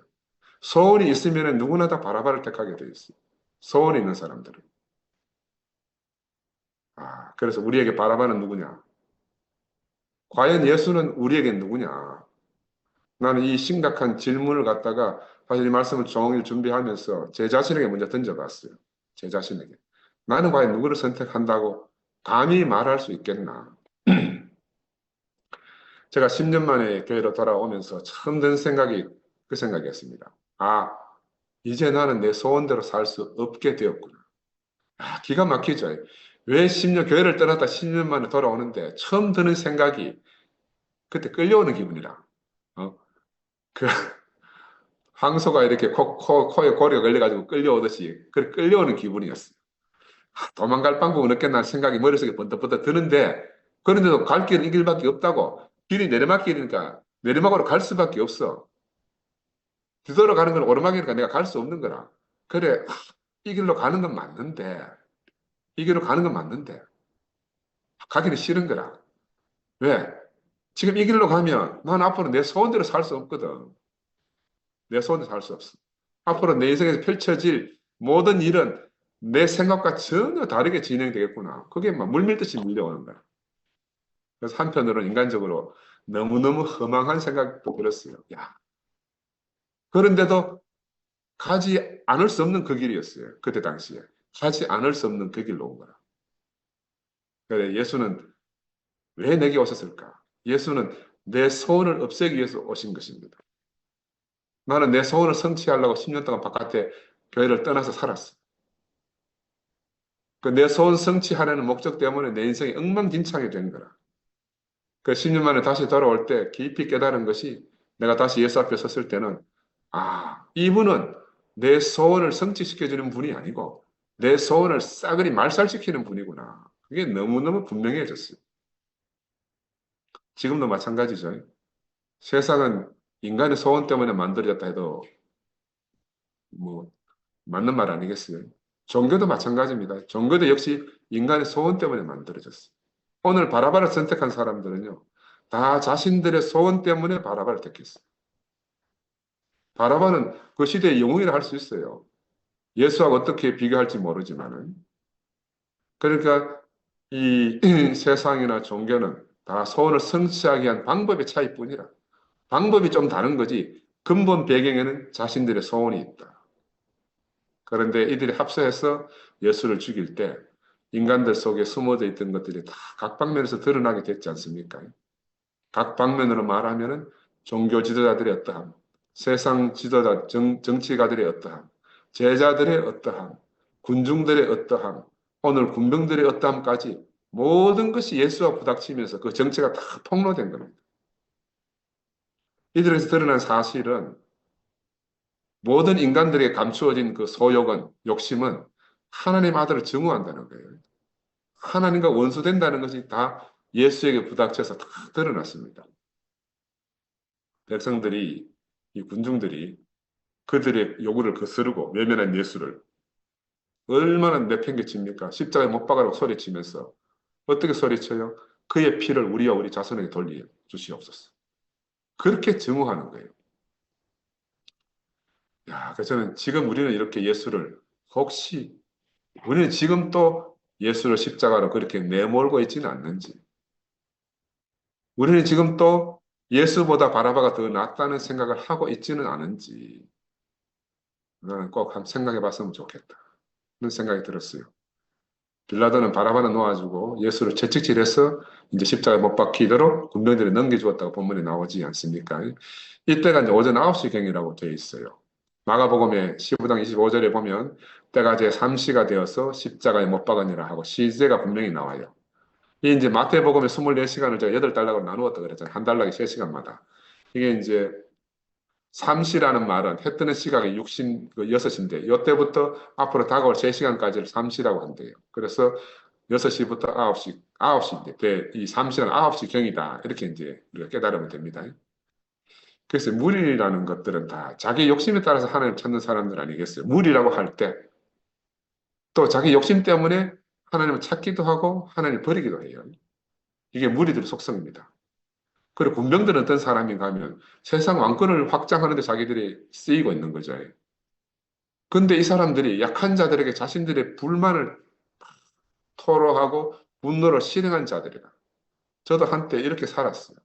소원이 있으면 누구나 다 바라바를 택하게 돼 있어요. 소원이 있는 사람들은. 그래서 우리에게 바라바는 누구냐? 과연 예수는 우리에게 누구냐? 나는 이 심각한 질문을 갖다가 사실 이 말씀을 종일 준비하면서 제 자신에게 먼저 던져봤어요. 제 자신에게. 나는 과연 누구를 선택한다고 감히 말할 수 있겠나? 제가 10년 만에 교회로 돌아오면서 처음 든 생각이 그 생각이었습니다. 이제 나는 내 소원대로 살 수 없게 되었구나. 기가 막히죠. 왜 10년, 교회를 떠났다 10년 만에 돌아오는데 처음 드는 생각이 그때 끌려오는 기분이라. 어? 그 황소가 이렇게 코에 고리가 걸려가지고 끌려오듯이 그 끌려오는 기분이었어요. 도망갈 방법은 없겠나 생각이 머릿속에 번뜩번뜩 드는데 그런데도 갈 길은 이 길밖에 없다고. 길이 내리막길이니까 내리막으로 갈 수밖에 없어. 뒤돌아가는 건 오르막이니까 내가 갈 수 없는 거라. 그래, 이 길로 가는 건 맞는데, 이 길로 가는 건 맞는데, 가기는 싫은 거라. 왜? 지금 이 길로 가면 난 앞으로 내 소원대로 살 수 없거든. 내 소원대로 살 수 없어. 앞으로 내 인생에서 펼쳐질 모든 일은 내 생각과 전혀 다르게 진행되겠구나. 그게 막 물밀듯이 밀려오는 거야. 그래서 한편으로는 인간적으로 너무너무 허망한 생각도 들었어요. 야. 그런데도 가지 않을 수 없는 그 길이었어요. 그때 당시에. 가지 않을 수 없는 그 길로 온 거라. 그래, 예수는 왜 내게 오셨을까? 예수는 내 소원을 없애기 위해서 오신 것입니다. 나는 내 소원을 성취하려고 10년 동안 바깥에 교회를 떠나서 살았어. 그 내 소원 성취하려는 목적 때문에 내 인생이 엉망진창이 된 거라. 그 10년 만에 다시 돌아올 때 깊이 깨달은 것이 내가 다시 예수 앞에 섰을 때는 이분은 내 소원을 성취시켜주는 분이 아니고 내 소원을 싸그리 말살시키는 분이구나. 그게 너무너무 분명해졌어요. 지금도 마찬가지죠. 세상은 인간의 소원 때문에 만들어졌다 해도 뭐 맞는 말 아니겠어요? 종교도 마찬가지입니다. 종교도 역시 인간의 소원 때문에 만들어졌어요. 오늘 바라바를 선택한 사람들은요, 다 자신들의 소원 때문에 바라바를 택했어요. 바라바는 그 시대의 영웅이라 할 수 있어요. 예수하고 어떻게 비교할지 모르지만은. 그러니까 이 세상이나 종교는 다 소원을 성취하기 위한 방법의 차이뿐이라. 방법이 좀 다른 거지. 근본 배경에는 자신들의 소원이 있다. 그런데 이들이 합세해서 예수를 죽일 때 인간들 속에 숨어져 있던 것들이 다 각 방면에서 드러나게 됐지 않습니까? 각 방면으로 말하면은 종교 지도자들의 어떠함, 세상 지도자, 정치가들의 어떠함, 제자들의 어떠함, 군중들의 어떠함, 오늘 군병들의 어떠함까지 모든 것이 예수와 부닥치면서 그 정체가 다 폭로된 겁니다. 이들에서 드러난 사실은 모든 인간들에게 감추어진 그 소욕은, 욕심은 하나님 아들을 증오한다는 거예요. 하나님과 원수된다는 것이 다 예수에게 부닥쳐서 다 드러났습니다. 백성들이, 이 군중들이 그들의 요구를 거스르고 외면한 예수를 얼마나 내팽개칩니까? 십자가에 못 박으라고 소리치면서 어떻게 소리쳐요? 그의 피를 우리와 우리 자손에게 돌려 주시옵소서. 그렇게 증오하는 거예요. 야, 그래서 저는 지금 우리는 이렇게 예수를 혹시 우리는 지금 또 예수를 십자가로 그렇게 내몰고 있지는 않는지, 우리는 지금 또 예수보다 바라바가 더 낫다는 생각을 하고 있지는 않은지, 나는 꼭 한번 생각해 봤으면 좋겠다. 그런 생각이 들었어요. 빌라도는 바라바는 놓아주고 예수를 채찍질해서 이제 십자가에 못 박히도록 군병들이 넘겨주었다고 본문에 나오지 않습니까? 이때가 이제 오전 9시경이라고 되어 있어요. 마가복음의 15장 25절에 보면 때가 제 3시가 되어서 십자가에 못 박으니라 하고 시제가 분명히 나와요. 이 이제 마태복음의 24시간을 제가 8단락으로 나누었다 그랬잖아요. 한 단락이 3시간마다. 이게 이제 삼시라는 말은 해 뜨는 시각이 6시인데 이때부터 앞으로 다가올 3시간까지를 삼시라고 한대요. 그래서 6시부터 9시, 9시인데 이 삼시는 9시 경이다. 이렇게 이제 우리가 깨달으면 됩니다. 그래서 무리라는 것들은 다 자기 욕심에 따라서 하나님 찾는 사람들 아니겠어요? 무리라고 할 때 또 자기 욕심 때문에 하나님을 찾기도 하고 하나님을 버리기도 해요. 이게 무리들의 속성입니다. 그리고 군병들은 어떤 사람인가 하면 세상 왕권을 확장하는 데 자기들이 쓰이고 있는 거죠. 근데 이 사람들이 약한 자들에게 자신들의 불만을 토로하고 분노를 실행한 자들이다. 저도 한때 이렇게 살았어요.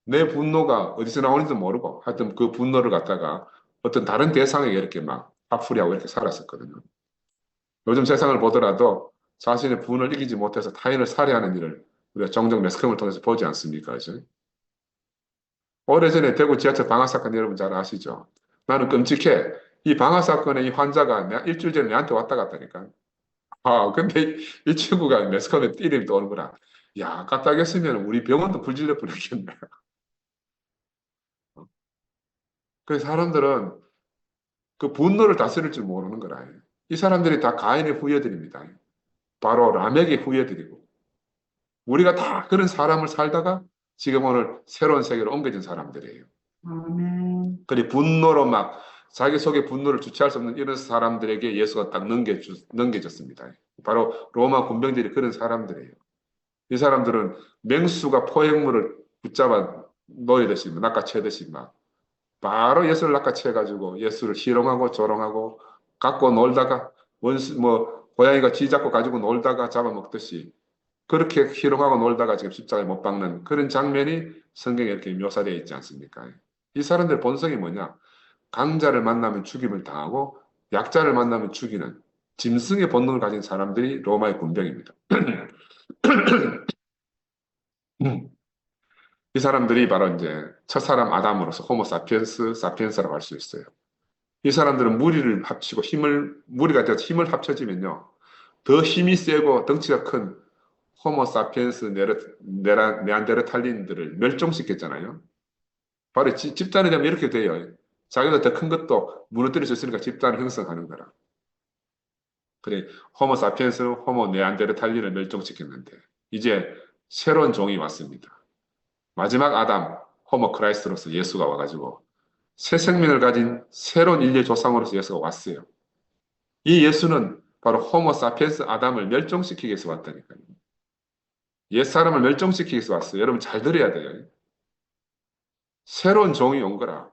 내 분노가 어디서 나오는지 모르고 하여튼 그 분노를 갖다가 어떤 다른 대상에게 이렇게 막 화풀이하고 이렇게 살았었거든요. 요즘 세상을 보더라도 자신의 분을 이기지 못해서 타인을 살해하는 일을 우리가 종종 매스컴을 통해서 보지 않습니까? 그죠? 오래전에 대구 지하철 방화 사건 여러분 잘 아시죠? 나는 끔찍해. 이 방화 사건의 이 환자가 일주일 전에 내한테 왔다 갔다니까. 아, 근데 이 친구가 매스컴에 이름이 떠오르구나. 야, 까딱했으면 우리 병원도 불질러 버리겠네. 그래서 사람들은 그 분노를 다스릴 줄 모르는 거라. 이 사람들이 다 가인의 후예들입니다. 바로 라멕의 후예들이고. 우리가 다 그런 사람을 살다가 지금 오늘 새로운 세계로 옮겨진 사람들이에요. 아멘. 그리 분노로 막 자기 속에 분노를 주체할 수 없는 이런 사람들에게 예수가 딱 넘겨졌습니다. 바로 로마 군병들이 그런 사람들이에요. 이 사람들은 맹수가 포획물을 붙잡아 노리듯이 낚아채듯이 막 바로 예수를 낚아채가지고 예수를 희롱하고 조롱하고 갖고 놀다가 원수 뭐 고양이가 쥐 잡고 가지고 놀다가 잡아먹듯이 그렇게 희롱하고 놀다가 지금 십자가에 못 박는 그런 장면이 성경에 이렇게 묘사되어 있지 않습니까? 이 사람들 본성이 뭐냐? 강자를 만나면 죽임을 당하고 약자를 만나면 죽이는 짐승의 본능을 가진 사람들이 로마의 군병입니다. 이 사람들이 바로 이제 첫사람 아담으로서 사피엔스라고 할 수 있어요. 이 사람들은 무리를 합치고 무리가 돼서 힘을 합쳐지면요. 더 힘이 세고 덩치가 큰 호모 사피엔스 네안데르탈린들을 멸종시켰잖아요. 바로 집단이 되면 이렇게 돼요. 자기가 더 큰 것도 무너뜨릴 수 있으니까 집단을 형성하는 거라. 그래, 호모사피엔스는 호모 네안데르탈린을 멸종시켰는데 이제 새로운 종이 왔습니다. 마지막 아담, 호모 크라이스트로서 예수가 와가지고 새 생명을 가진 새로운 인류의 조상으로서 예수가 왔어요. 이 예수는 바로 호모 사피엔스 아담을 멸종시키기 위해서 왔다니까요. 옛사람을 멸종시키기 위해서 왔어요. 여러분 잘 들어야 돼요. 새로운 종이 온 거라.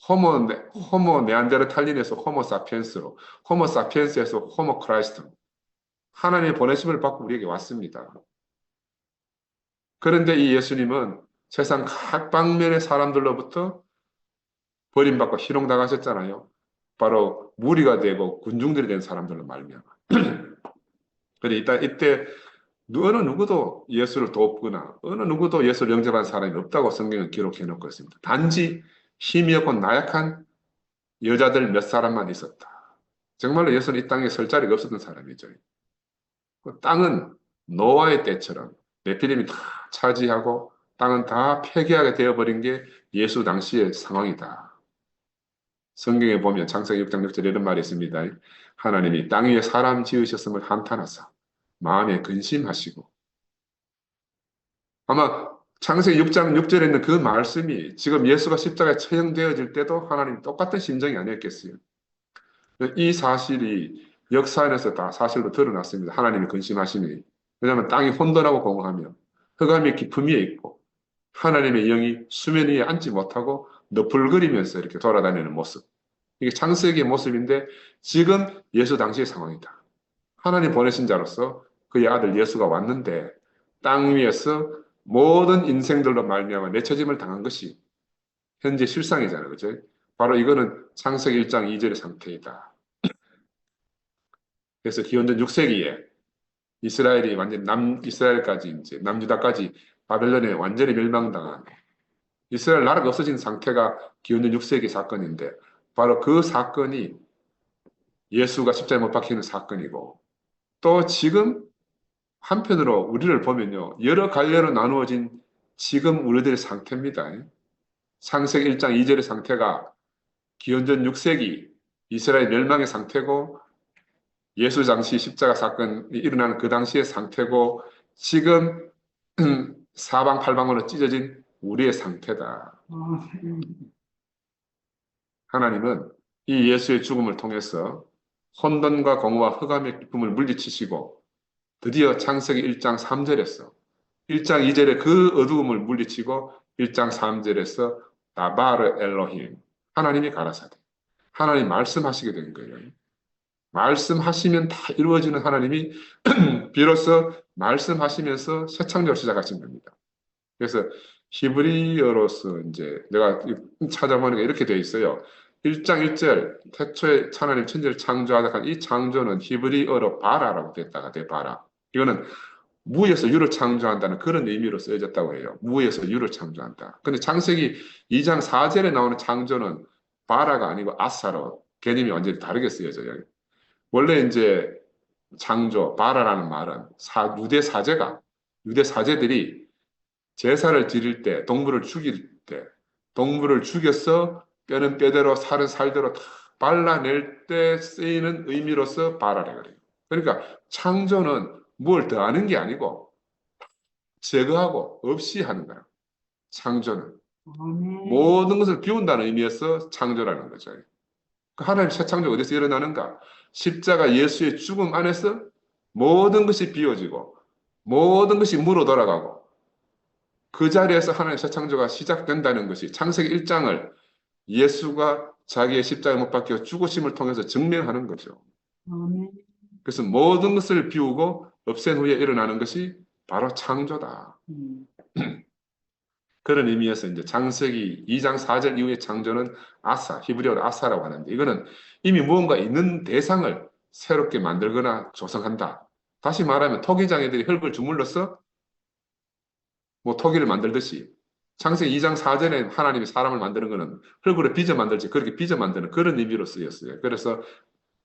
호모 네안데르탈린에서 호모 사피엔스로, 호모 사피엔스에서 호모 크라이스트로 하나님의 보내심을 받고 우리에게 왔습니다. 그런데 이 예수님은 세상 각 방면의 사람들로부터 버림받고 희롱당하셨잖아요. 바로 무리가 되고 군중들이 된 사람들로 말미암아. 그런데 이때 어느 누구도 예수를 돕거나 어느 누구도 예수를 영접한 사람이 없다고 성경은 기록해 놓고 있습니다. 단지 힘이 없고 나약한 여자들 몇 사람만 있었다. 정말로 예수는 이 땅에 설 자리가 없었던 사람이죠. 그 땅은 노아의 때처럼 네피림이 다 차지하고 땅은 다 폐기하게 되어버린 게 예수 당시의 상황이다. 성경에 보면 창세기 6장 6절에 이런 말이 있습니다. 하나님이 땅 위에 사람 지으셨음을 한탄하사 마음에 근심하시고, 아마 창세기 6장 6절에 있는 그 말씀이 지금 예수가 십자가에 처형되어질 때도 하나님 똑같은 심정이 아니었겠어요. 이 사실이 역사 안에서 다 사실로 드러났습니다. 하나님이 근심하시니. 왜냐하면 땅이 혼돈하고 공허하며 흑암의 깊음 위에 있고 하나님의 영이 수면 위에 앉지 못하고 너풀거리면서 이렇게 돌아다니는 모습. 이게 창세기의 모습인데 지금 예수 당시의 상황이다. 하나님 보내신 자로서 그의 아들 예수가 왔는데 땅 위에서 모든 인생들로 말미암아 내쳐짐을 당한 것이 현재 실상이잖아요. 그죠? 바로 이거는 창세기 1장 2절의 상태이다. 그래서 기원전 6세기에 이스라엘이 완전 남이스라엘까지 이제 남유다까지 바벨론에 완전히 멸망당한 이스라엘 나라가 없어진 상태가 기원전 6세기 사건인데 바로 그 사건이 예수가 십자가에 못 박히는 사건이고 또 지금 한편으로 우리를 보면요. 여러 갈래로 나누어진 지금 우리들의 상태입니다. 창세기 1장 2절의 상태가 기원전 6세기 이스라엘 멸망의 상태고 예수 당시 십자가 사건이 일어나는 그 당시의 상태고 지금 사방팔방으로 찢어진 우리의 상태다. 하나님은 이 예수의 죽음을 통해서 혼돈과 공허와 흑암의 기쁨을 물리치시고 드디어 창세기 1장 3절에서 1장 2절에 그 어두움을 물리치고 1장 3절에서 나바르 엘로힘 하나님이 가라사대 하나님 말씀하시게 된 거예요. 말씀하시면 다 이루어지는 하나님이 비로소 말씀하시면서 새 창조를 시작하신 겁니다. 그래서 히브리어로서 이제 내가 찾아보니까 이렇게 되어 있어요. 1장 1절 태초에 하나님 천지를 창조하다 한 이 창조는 히브리어로 바라라고 됐다가 돼 바라. 이거는 무에서 유를 창조한다는 그런 의미로 쓰여졌다고 해요. 무에서 유를 창조한다. 근데 창세기 2장 4절에 나오는 창조는 바라가 아니고 아사로 개념이 완전히 다르게 쓰여져요. 원래 이제 창조, 바라라는 말은 유대 사제들이 제사를 드릴 때, 동물을 죽일 때, 동물을 죽여서 뼈는 뼈대로 살은 살대로 다 발라낼 때 쓰이는 의미로서 바라라 그래요. 그러니까 창조는 뭘 더하는 게 아니고 제거하고 없이 하는 거야. 창조는. 모든 것을 비운다는 의미에서 창조라는 거죠. 하나님 새 창조가 어디서 일어나는가? 십자가 예수의 죽음 안에서 모든 것이 비워지고 모든 것이 무로 돌아가고 그 자리에서 하나님의 새 창조가 시작된다는 것이 창세기 1장을 예수가 자기의 십자가에 못 박혀 죽으심을 통해서 증명하는 거죠. 그래서 모든 것을 비우고 없앤 후에 일어나는 것이 바로 창조다. 그런 의미에서 이제 창세기 2장 4절 이후의 창조는 아사, 히브리어로 아사라고 하는데 이거는 이미 무언가 있는 대상을 새롭게 만들거나 조성한다. 다시 말하면 토기장애들이 흙을 주물러서 뭐 토기를 만들듯이 창세기 2장 4절에 하나님이 사람을 만드는 것은 흙으로 빚어 만들지 그렇게 빚어 만드는 그런 의미로 쓰였어요. 그래서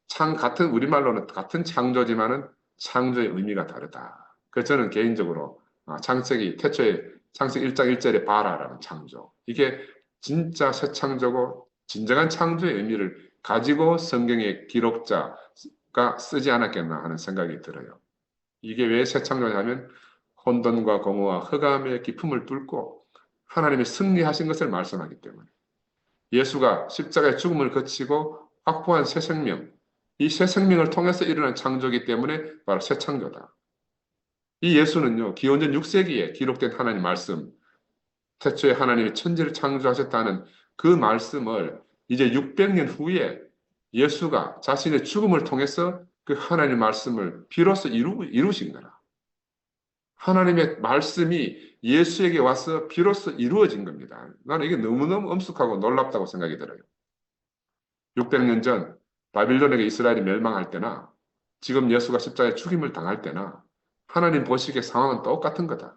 같은 우리말로는 같은 창조지만은 창조의 의미가 다르다. 그래서 저는 개인적으로 창세기 태초에 창세기 1장 1절에 바라라는 창조. 이게 진짜 새 창조고 진정한 창조의 의미를 가지고 성경의 기록자가 쓰지 않았겠나 하는 생각이 들어요. 이게 왜 새 창조냐면 혼돈과 공허와 흑암의 깊음을 뚫고 하나님이 승리하신 것을 말씀하기 때문에 예수가 십자가의 죽음을 거치고 확보한 새 생명, 이 새 생명을 통해서 일어난 창조이기 때문에 바로 새 창조다. 이 예수는요, 기원전 6세기에 기록된 하나님 말씀, 태초에 하나님이 천지를 창조하셨다는 그 말씀을 이제 600년 후에 예수가 자신의 죽음을 통해서 그 하나님 말씀을 비로소 이루신 거라. 하나님의 말씀이 예수에게 와서 비로소 이루어진 겁니다. 나는 이게 너무너무 엄숙하고 놀랍다고 생각이 들어요. 600년 전 바빌론에게 이스라엘이 멸망할 때나 지금 예수가 십자가에 죽임을 당할 때나 하나님 보시기에 상황은 똑같은 거다.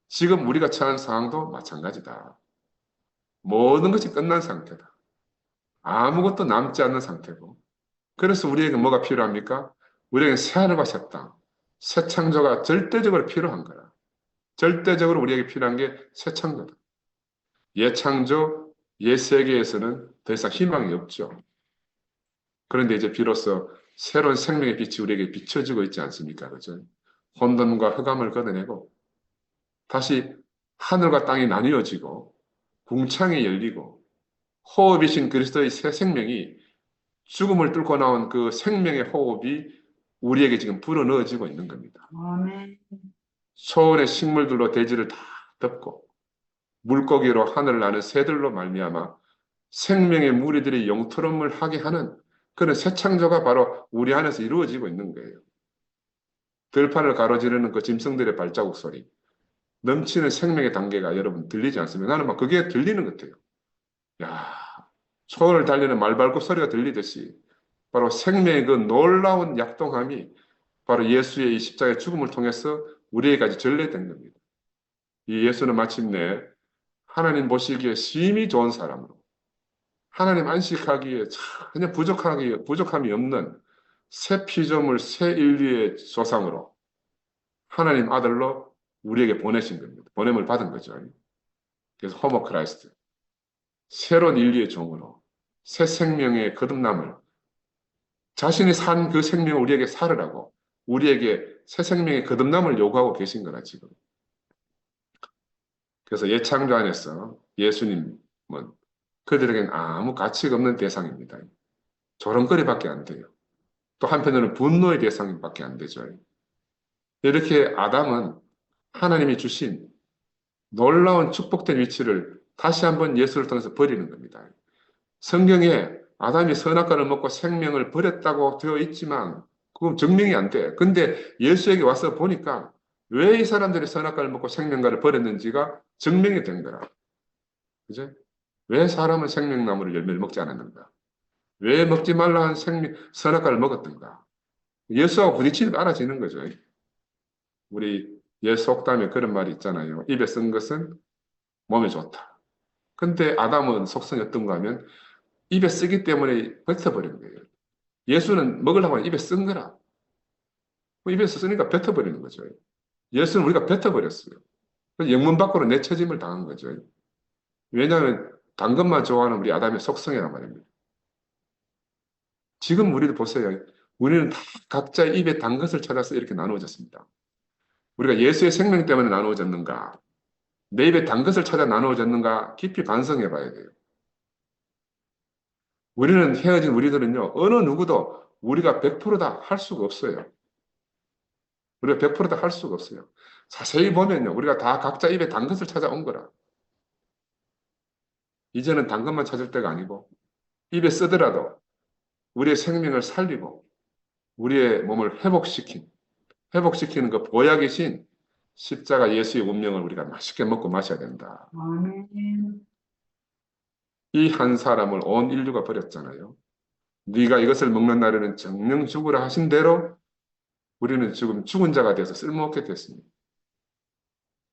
지금 우리가 처한 상황도 마찬가지다. 모든 것이 끝난 상태다. 아무것도 남지 않는 상태고. 그래서 우리에게 뭐가 필요합니까? 우리에게 새하늘과 새 땅, 새 창조가 절대적으로 필요한 거라. 절대적으로 우리에게 필요한 게 새 창조다. 옛 창조, 옛 세계에서는 더 이상 희망이 없죠. 그런데 이제 비로소 새로운 생명의 빛이 우리에게 비춰지고 있지 않습니까? 그죠? 혼돈과 흑암을 걷어내고 다시 하늘과 땅이 나뉘어지고 궁창이 열리고 호흡이신 그리스도의 새 생명이 죽음을 뚫고 나온 그 생명의 호흡이 우리에게 지금 불어넣어지고 있는 겁니다. 아멘. 초원의 식물들로 대지를 다 덮고 물고기로 하늘을 나는 새들로 말미암아 생명의 무리들이 영토름을 하게 하는 그런 새 창조가 바로 우리 안에서 이루어지고 있는 거예요. 들판을 가로지르는 그 짐승들의 발자국 소리, 넘치는 생명의 단계가 여러분 들리지 않습니까? 나는 막 그게 들리는 것 같아요. 야, 초원을 달리는 말발굽 소리가 들리듯이 바로 생명의 그 놀라운 약동함이 바로 예수의 이 십자가의 죽음을 통해서 우리에게까지 전래된 겁니다. 이 예수는 마침내 하나님 보시기에 심히 좋은 사람으로 하나님 안식하기에 전혀 부족함이 없는 새 피조물, 새 인류의 조상으로 하나님 아들로 우리에게 보내신 겁니다. 보냄을 받은 거죠. 그래서 호모 크라이스트, 새로운 인류의 종으로 새 생명의 거듭남을 자신이 산 그 생명을 우리에게 살으라고 우리에게 새 생명의 거듭남을 요구하고 계신 거라 지금. 그래서 옛 창조 안에서 예수님은 그들에게는 아무 가치가 없는 대상입니다. 조롱거리밖에 안 돼요. 또 한편으로는 분노의 대상밖에 안 되죠. 이렇게 아담은 하나님이 주신 놀라운 축복된 위치를 다시 한번 예수를 통해서 버리는 겁니다. 성경에 아담이 선악과를 먹고 생명을 버렸다고 되어 있지만 그건 증명이 안 돼. 근데 예수에게 와서 보니까 왜 이 사람들이 선악과를 먹고 생명과를 버렸는지가 증명이 된 거라. 그죠? 왜 사람은 생명나무를 열매를 먹지 않았는가? 왜 먹지 말라 한 선악과를 먹었던가? 예수하고 부딪히니까 알아지는 거죠. 우리 옛 속담에 그런 말이 있잖아요. 입에 쓴 것은 몸에 좋다. 근데 아담은 속성이 어떤가 하면 입에 쓰기 때문에 뱉어버린 거예요. 예수는 먹으려고 하면 입에 쓴 거라. 입에서 쓰니까 뱉어버리는 거죠. 예수는 우리가 뱉어버렸어요. 영문 밖으로 내쳐짐을 당한 거죠. 왜냐하면 단 것만 좋아하는 우리 아담의 속성이란 말입니다. 지금 우리도 보세요. 우리는 다 각자 입에 단 것을 찾아서 이렇게 나누어졌습니다. 우리가 예수의 생명 때문에 나누어졌는가? 내 입에 단 것을 찾아 나누어졌는가? 깊이 반성해 봐야 돼요. 우리는 헤어진 우리들은요, 어느 누구도 우리가 100%다 할 수가 없어요. 우리가 100%다 할 수가 없어요. 자세히 보면요, 우리가 다 각자 입에 단 것을 찾아온 거라. 이제는 단 것만 찾을 때가 아니고, 입에 쓰더라도 우리의 생명을 살리고, 우리의 몸을 회복시키는 그 보약이신 십자가 예수의 운명을 우리가 맛있게 먹고 마셔야 된다. 아멘. 이 한 사람을 온 인류가 버렸잖아요. 네가 이것을 먹는 날에는 정령 죽으라 하신 대로 우리는 지금 죽은 자가 돼서 쓸모없게 됐습니다.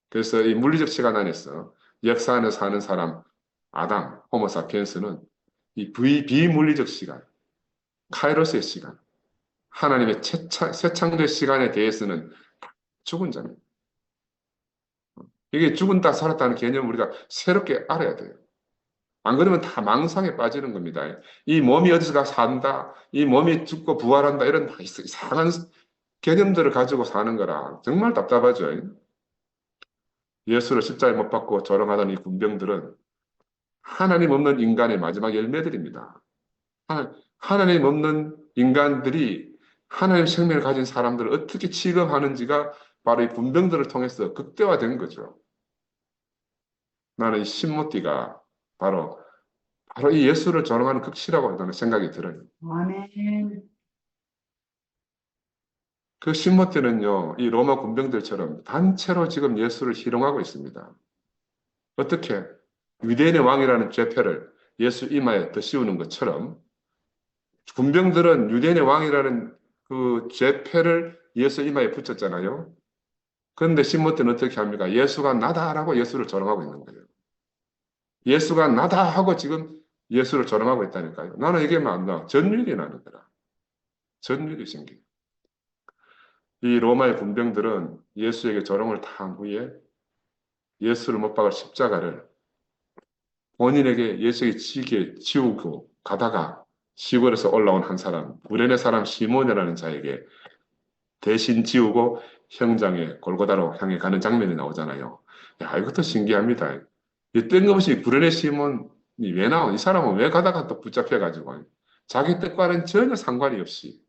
그래서 이 물리적 시간 안에서 역사 안에 사는 사람, 아담, 호모사피엔스는 이 비물리적 시간, 카이로스의 시간, 하나님의 새 창조의 시간에 대해서는 죽은 자입니다. 이게 죽은다 살았다는 개념을 우리가 새롭게 알아야 돼요. 안 그러면 다 망상에 빠지는 겁니다. 이 몸이 어디서 산다, 이 몸이 죽고 부활한다, 이런 이상한 개념들을 가지고 사는 거라 정말 답답하죠. 예수를 십자가에 못 박고 조롱하던 이 군병들은 하나님 없는 인간의 마지막 열매들입니다. 하나님 없는 인간들이 하나님 생명을 가진 사람들을 어떻게 취급하는지가 바로 이 군병들을 통해서 극대화된 거죠. 나는 이 신모띠가 바로 이 예수를 조롱하는 극치라고 저는 생각이 들어요. 아멘. 그 신모띠는요, 이 로마 군병들처럼 단체로 지금 예수를 희롱하고 있습니다. 어떻게? 유대인의 왕이라는 죄패를 예수 이마에 더 씌우는 것처럼 군병들은 유대인의 왕이라는 그 죄패를 예수 이마에 붙였잖아요. 그런데 신모띠는 어떻게 합니까? 예수가 나다라고 예수를 조롱하고 있는 거예요. 예수가 나다 하고 지금 예수를 조롱하고 있다니까요. 나는 이게 맞나? 전율이 나는 거라. 전율이 생겨. 이 로마의 군병들은 예수에게 조롱을 당한 후에 예수를 못 박을 십자가를 본인에게 예수에게 지우고 가다가 시골에서 올라온 한 사람, 구레네 사람 시몬이라는 자에게 대신 지우고 형장에 골고다로 향해 가는 장면이 나오잖아요. 야, 이것도 신기합니다. 이 뜬금없이 구레네 시몬이 왜 나온? 이 사람은 왜 가다가 또 붙잡혀가지고 자기 뜻과는 전혀 상관이 없이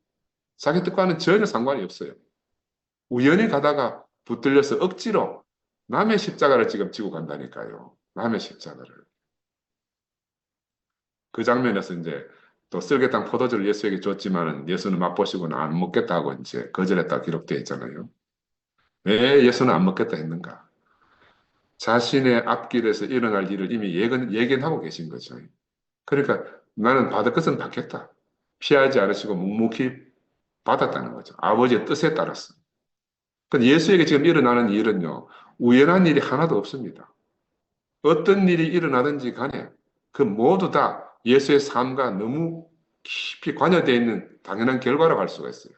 자기 뜻과는 전혀 상관이 없어요. 우연히 가다가 붙들려서 억지로 남의 십자가를 지금 지고 간다니까요. 남의 십자가를. 그 장면에서 이제 또 쓸개탕 포도주를 예수에게 줬지만은 예수는 맛보시고는 안 먹겠다고 이제 거절했다고 기록되어 있잖아요. 왜 예수는 안 먹겠다 했는가? 자신의 앞길에서 일어날 일을 이미 예견하고 계신 거죠. 그러니까 나는 받을 것은 받겠다. 피하지 않으시고 묵묵히 받았다는 거죠. 아버지의 뜻에 따라서. 근데 예수에게 지금 일어나는 일은요, 우연한 일이 하나도 없습니다. 어떤 일이 일어나든지 간에 그 모두 다 예수의 삶과 너무 깊이 관여되어 있는 당연한 결과라고 할 수가 있어요.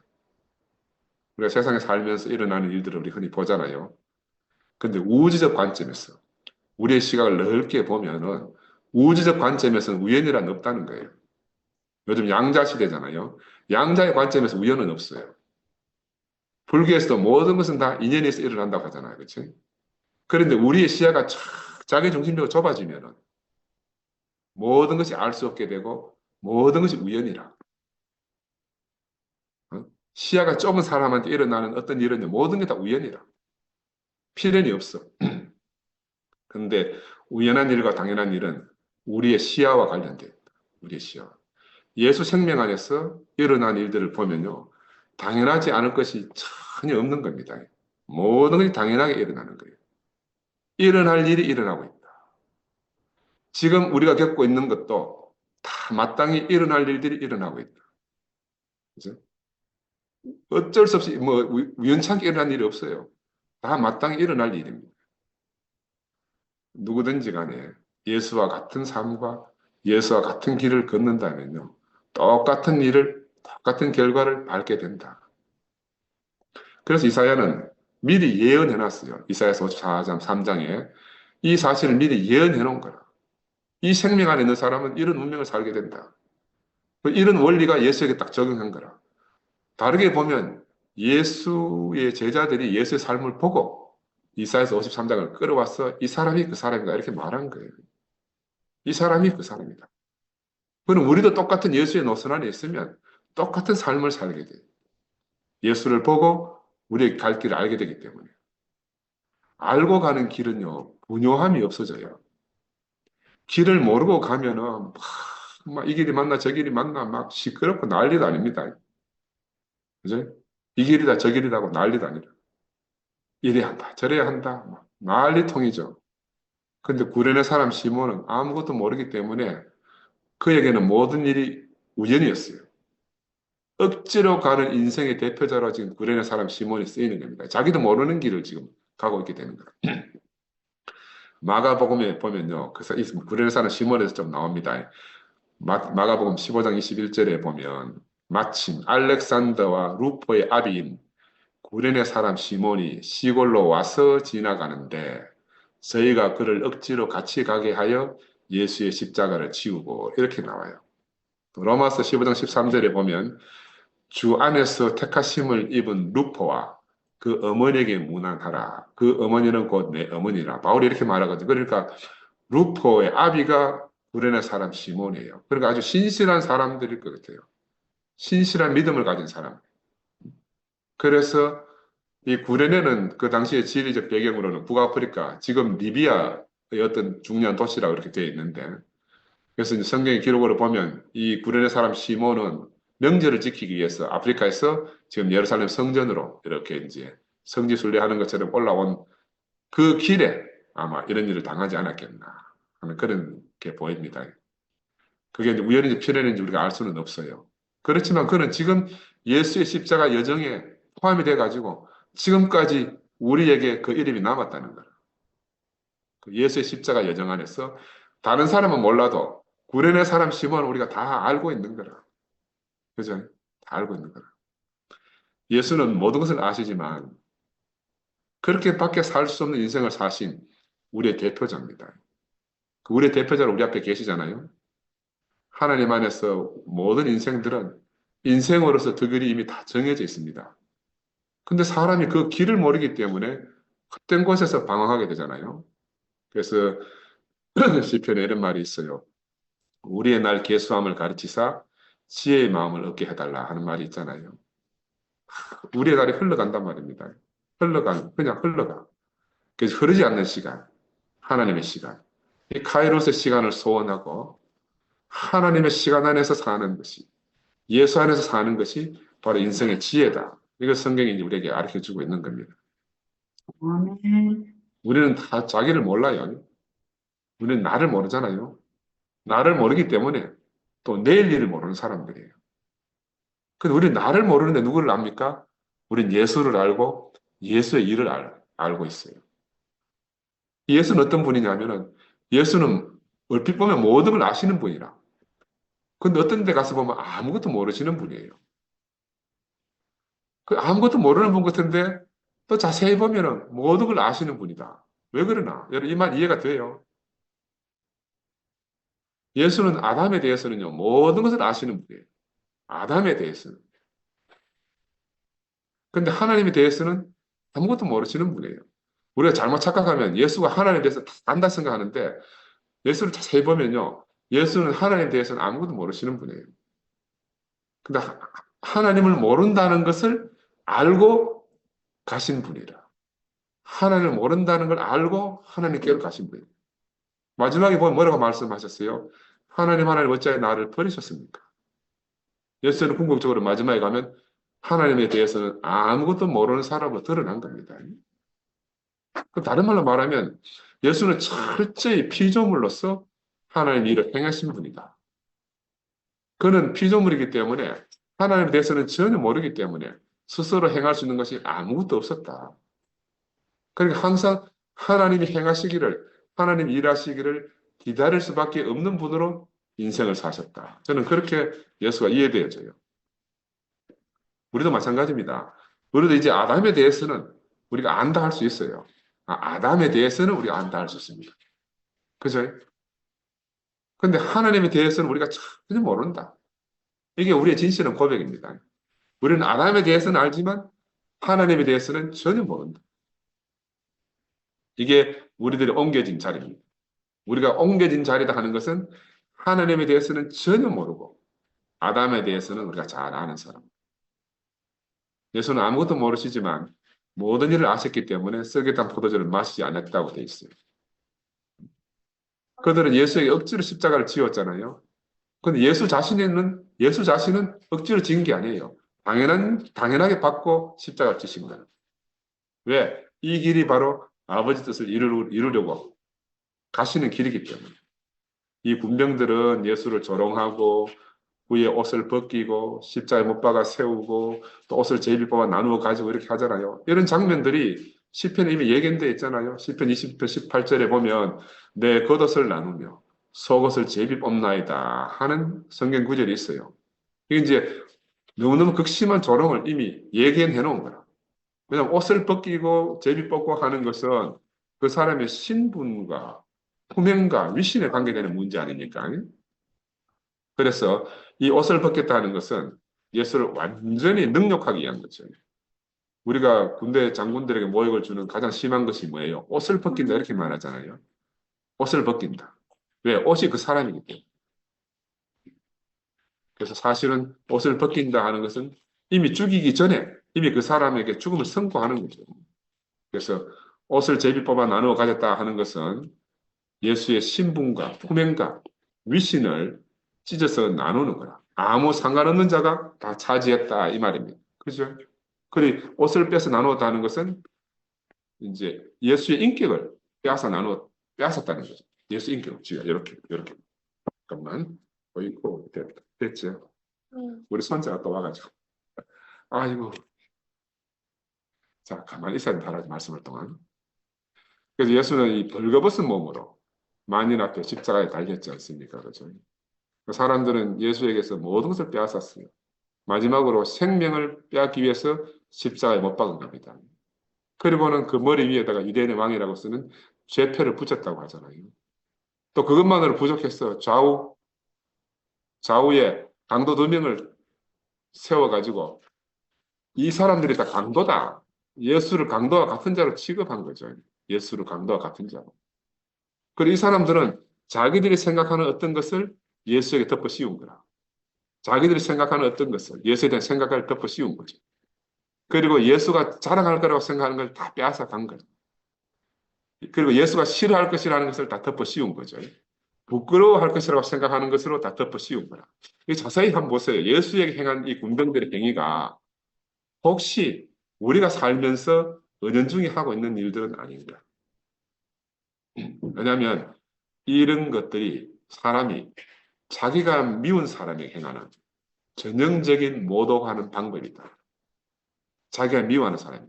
우리가 세상에 살면서 일어나는 일들을 우리 흔히 보잖아요. 근데 우주적 관점에서 우리의 시각을 넓게 보면은 우주적 관점에서는 우연이란 없다는 거예요. 요즘 양자 시대잖아요. 양자의 관점에서 우연은 없어요. 불교에서도 모든 것은 다 인연에서 일어난다고 하잖아요. 그렇지? 그런데 우리의 시야가 자기 중심적으로 좁아지면은 모든 것이 알 수 없게 되고 모든 것이 우연이라. 어? 시야가 좁은 사람한테 일어나는 어떤 일은 모든 게 다 우연이라. 필연이 없어. 근데 우연한 일과 당연한 일은 우리의 시야와 관련돼. 우리의 시야. 예수 생명 안에서 일어난 일들을 보면요. 당연하지 않을 것이 전혀 없는 겁니다. 모든 것이 당연하게 일어나는 거예요. 일어날 일이 일어나고 있다. 지금 우리가 겪고 있는 것도 다 마땅히 일어날 일들이 일어나고 있다. 그죠? 어쩔 수 없이 뭐 우연찮게 일어난 일이 없어요. 다 마땅히 일어날 일입니다. 누구든지 간에 예수와 같은 삶과 예수와 같은 길을 걷는다면요. 똑같은 일을, 똑같은 결과를 밟게 된다. 그래서 이사야는 미리 예언해 놨어요. 이사야서 54장 3장에 이 사실을 미리 예언해 놓은 거라. 이 생명 안에 있는 사람은 이런 운명을 살게 된다. 이런 원리가 예수에게 딱 적용한 거라. 다르게 보면 예수의 제자들이 예수의 삶을 보고 이사야서 53장을 끌어와서 이 사람이 그 사람이다 이렇게 말한 거예요. 이 사람이 그 사람이다. 그럼 우리도 똑같은 예수의 노선 안에 있으면 똑같은 삶을 살게 돼요. 예수를 보고 우리의 갈 길을 알게 되기 때문에. 알고 가는 길은요, 분요함이 없어져요. 길을 모르고 가면은 막 이 길이 맞나 저 길이 맞나 막 시끄럽고 난리도 아닙니다. 그죠? 이 길이다 저 길이라고 난리도 아니라. 이래야 한다 저래야 한다 막 난리통이죠. 근데 구레네 사람 시몬은 아무것도 모르기 때문에 그에게는 모든 일이 우연이었어요. 억지로 가는 인생의 대표자로 지금 구레네 사람 시몬이 쓰이는 겁니다. 자기도 모르는 길을 지금 가고 있게 되는 거예요. 마가복음에 보면요. 그래서 이 구레네 사람 시몬에서 좀 나옵니다. 마가복음 15장 21절에 보면 마침 알렉산더와 루포의 아비인 구레네 사람 시몬이 시골로 와서 지나가는데 저희가 그를 억지로 같이 가게 하여 예수의 십자가를 지우고 이렇게 나와요. 로마서 15장 13절에 보면 주 안에서 택하심을 입은 루포와 그 어머니에게 문안하라. 그 어머니는 곧 내 어머니라. 바울이 이렇게 말하거든요. 그러니까 루포의 아비가 구레네 사람 시몬이에요. 그러니까 아주 신실한 사람들일 것 같아요. 신실한 믿음을 가진 사람. 그래서 이 구레네는 그 당시의 지리적 배경으로는 북아프리카, 지금 리비아의 어떤 중요한 도시라고 이렇게 되어 있는데, 그래서 이제 성경의 기록으로 보면 이 구레네 사람 시몬은 명절을 지키기 위해서 아프리카에서 지금 예루살렘 성전으로 이렇게 이제 성지 순례하는 것처럼 올라온 그 길에 아마 이런 일을 당하지 않았겠나 하는 그런 게 보입니다. 그게 이제 우연인지 필연인지 우리가 알 수는 없어요. 그렇지만 그는 지금 예수의 십자가 여정에 포함이 돼가지고 지금까지 우리에게 그 이름이 남았다는 거예요. 그 예수의 십자가 여정 안에서 다른 사람은 몰라도 구레네 사람 시몬은 우리가 다 알고 있는 거라. 그죠? 다 알고 있는 거라. 예수는 모든 것을 아시지만 그렇게밖에 살 수 없는 인생을 사신 우리의 대표자입니다. 그 우리의 대표자로 우리 앞에 계시잖아요. 하나님 안에서 모든 인생들은 인생으로서 그 길이 이미 다 정해져 있습니다. 근데 사람이 그 길을 모르기 때문에 헛된 곳에서 방황하게 되잖아요. 그래서 시편에 이런 말이 있어요. 우리의 날 계수함을 가르치사 지혜의 마음을 얻게 해달라 하는 말이 있잖아요. 우리의 날이 흘러간단 말입니다. 그냥 흘러가. 그래서 흐르지 않는 시간, 하나님의 시간. 이 카이로스의 시간을 소원하고 하나님의 시간 안에서 사는 것이, 예수 안에서 사는 것이 바로 인생의 지혜다. 이걸 성경이 우리에게 가르쳐 주고 있는 겁니다. 우리는 다 자기를 몰라요. 우리는 나를 모르잖아요. 나를 모르기 때문에 또 내일 일을 모르는 사람들이에요. 근데 우리는 나를 모르는데 누구를 압니까? 우리는 예수를 알고 예수의 일을 알고 있어요. 예수는 어떤 분이냐면은 예수는 얼핏 보면 모든 걸 아시는 분이라. 근데 어떤 데 가서 보면 아무것도 모르시는 분이에요. 그 아무것도 모르는 분 같은데 또 자세히 보면은 모든 걸 아시는 분이다. 왜 그러나? 여러분 이 말 이해가 돼요. 예수는 아담에 대해서는요, 모든 것을 아시는 분이에요. 아담에 대해서는. 근데 하나님에 대해서는 아무것도 모르시는 분이에요. 우리가 잘못 착각하면 예수가 하나님에 대해서 다 안다 생각하는데 예수를 자세히 보면요. 예수는 하나님에 대해서는 아무것도 모르시는 분이에요. 근데 하나님을 모른다는 것을 알고 가신 분이라. 하나님을 모른다는 걸 알고 하나님께로 가신 분이에요. 마지막에 보면 뭐라고 말씀하셨어요? 하나님 어찌하여 나를 버리셨습니까? 예수는 궁극적으로 마지막에 가면 하나님에 대해서는 아무것도 모르는 사람으로 드러난 겁니다. 다른 말로 말하면 예수는 철저히 피조물로서 하나님 일을 행하신 분이다. 그는 피조물이기 때문에 하나님에 대해서는 전혀 모르기 때문에 스스로 행할 수 있는 것이 아무것도 없었다. 그러니까 항상 하나님이 행하시기를, 하나님 일하시기를 기다릴 수밖에 없는 분으로 인생을 사셨다. 저는 그렇게 예수가 이해되어져요. 우리도 마찬가지입니다. 우리도 이제 아담에 대해서는 우리가 안다 할 수 있어요. 아담에 대해서는 우리가 안다 할 수 있습니다. 그죠? 근데 하나님에 대해서는 우리가 전혀 모른다. 이게 우리의 진실한 고백입니다. 우리는 아담에 대해서는 알지만 하나님에 대해서는 전혀 모른다. 이게 우리들이 옮겨진 자리입니다. 우리가 옮겨진 자리다 하는 것은 하나님에 대해서는 전혀 모르고 아담에 대해서는 우리가 잘 아는 사람. 예수는 아무것도 모르시지만 모든 일을 아셨기 때문에 썩게 탄 포도주를 마시지 않았다고 돼 있어요. 그들은 예수에게 억지로 십자가를 지었잖아요. 근데 예수 자신은 억지로 지은 게 아니에요. 당연하게 받고 십자가를 지신 거예요. 왜? 이 길이 바로 아버지 뜻을 이루려고 가시는 길이기 때문에. 이 군병들은 예수를 조롱하고 위에 옷을 벗기고 십자가에 못 박아 세우고 또 옷을 제비 뽑아 나누어 가지고 이렇게 하잖아요. 이런 장면들이 시편에 이미 예견되어 있잖아요. 시편 20편 18절에 보면 내 겉옷을 나누며 속옷을 제비 뽑나이다 하는 성경 구절이 있어요. 이게 이제 너무너무 극심한 조롱을 이미 예견해 놓은 거라. 왜냐하면 옷을 벗기고 제비 뽑고 하는 것은 그 사람의 신분과 후명과 위신에 관계되는 문제 아닙니까? 그래서 이 옷을 벗겠다는 것은 예수를 완전히 능욕하기 위한 거죠. 우리가 군대 장군들에게 모욕을 주는 가장 심한 것이 뭐예요? 옷을 벗긴다 이렇게 말하잖아요. 옷을 벗긴다. 왜? 옷이 그 사람이기 때문에. 그래서 사실은 옷을 벗긴다 하는 것은 이미 죽이기 전에 이미 그 사람에게 죽음을 선고하는 거죠. 그래서 옷을 제비 뽑아 나누어 가졌다 하는 것은 예수의 신분과 품행과 위신을 찢어서 나누는 거라. 아무 상관없는 자가 다 차지했다 이 말입니다. 그죠? 그리고 옷을 빼서 나누었다는 것은 이제 예수의 인격을 빼앗았다는 거죠. 예수 인격을 쥐가 이렇게 잠깐만 보이고 됐죠. 우리 손자가 또 와가지고 아이고 자 가만히 있어야 된다 말씀할 동안. 그래서 예수는 이 벌거벗은 몸으로 만인 앞에 십자가에 달렸지 않습니까? 그죠? 사람들은 예수에게서 모든 것을 빼앗았어요. 마지막으로 생명을 빼앗기 위해서 십자가에 못 박은 겁니다. 그리고는 그 머리 위에다가 유대인의 왕이라고 쓰는 죄표를 붙였다고 하잖아요. 또 그것만으로 부족해서 좌우에 강도 2명을 세워가지고 이 사람들이 다 강도다. 예수를 강도와 같은 자로 취급한 거죠. 예수를 강도와 같은 자로. 그리고 이 사람들은 자기들이 생각하는 어떤 것을 예수에게 덮어 씌운 거라. 자기들이 생각하는 어떤 것을 예수에 대한 생각을 덮어 씌운 거죠. 그리고 예수가 자랑할 거라고 생각하는 걸 다 빼앗아 간 거죠. 그리고 예수가 싫어할 것이라는 것을 다 덮어 씌운 거죠. 부끄러워할 것이라고 생각하는 것으로 다 덮어 씌운 거라. 자세히 한번 보세요. 예수에게 행한 이 군병들의 행위가 혹시 우리가 살면서 은연중에 하고 있는 일들은 아닌가. 왜냐하면 이런 것들이 사람이 자기가 미운 사람에게 행하는 전형적인 모독하는 방법이다. 자기가 미워하는 사람이.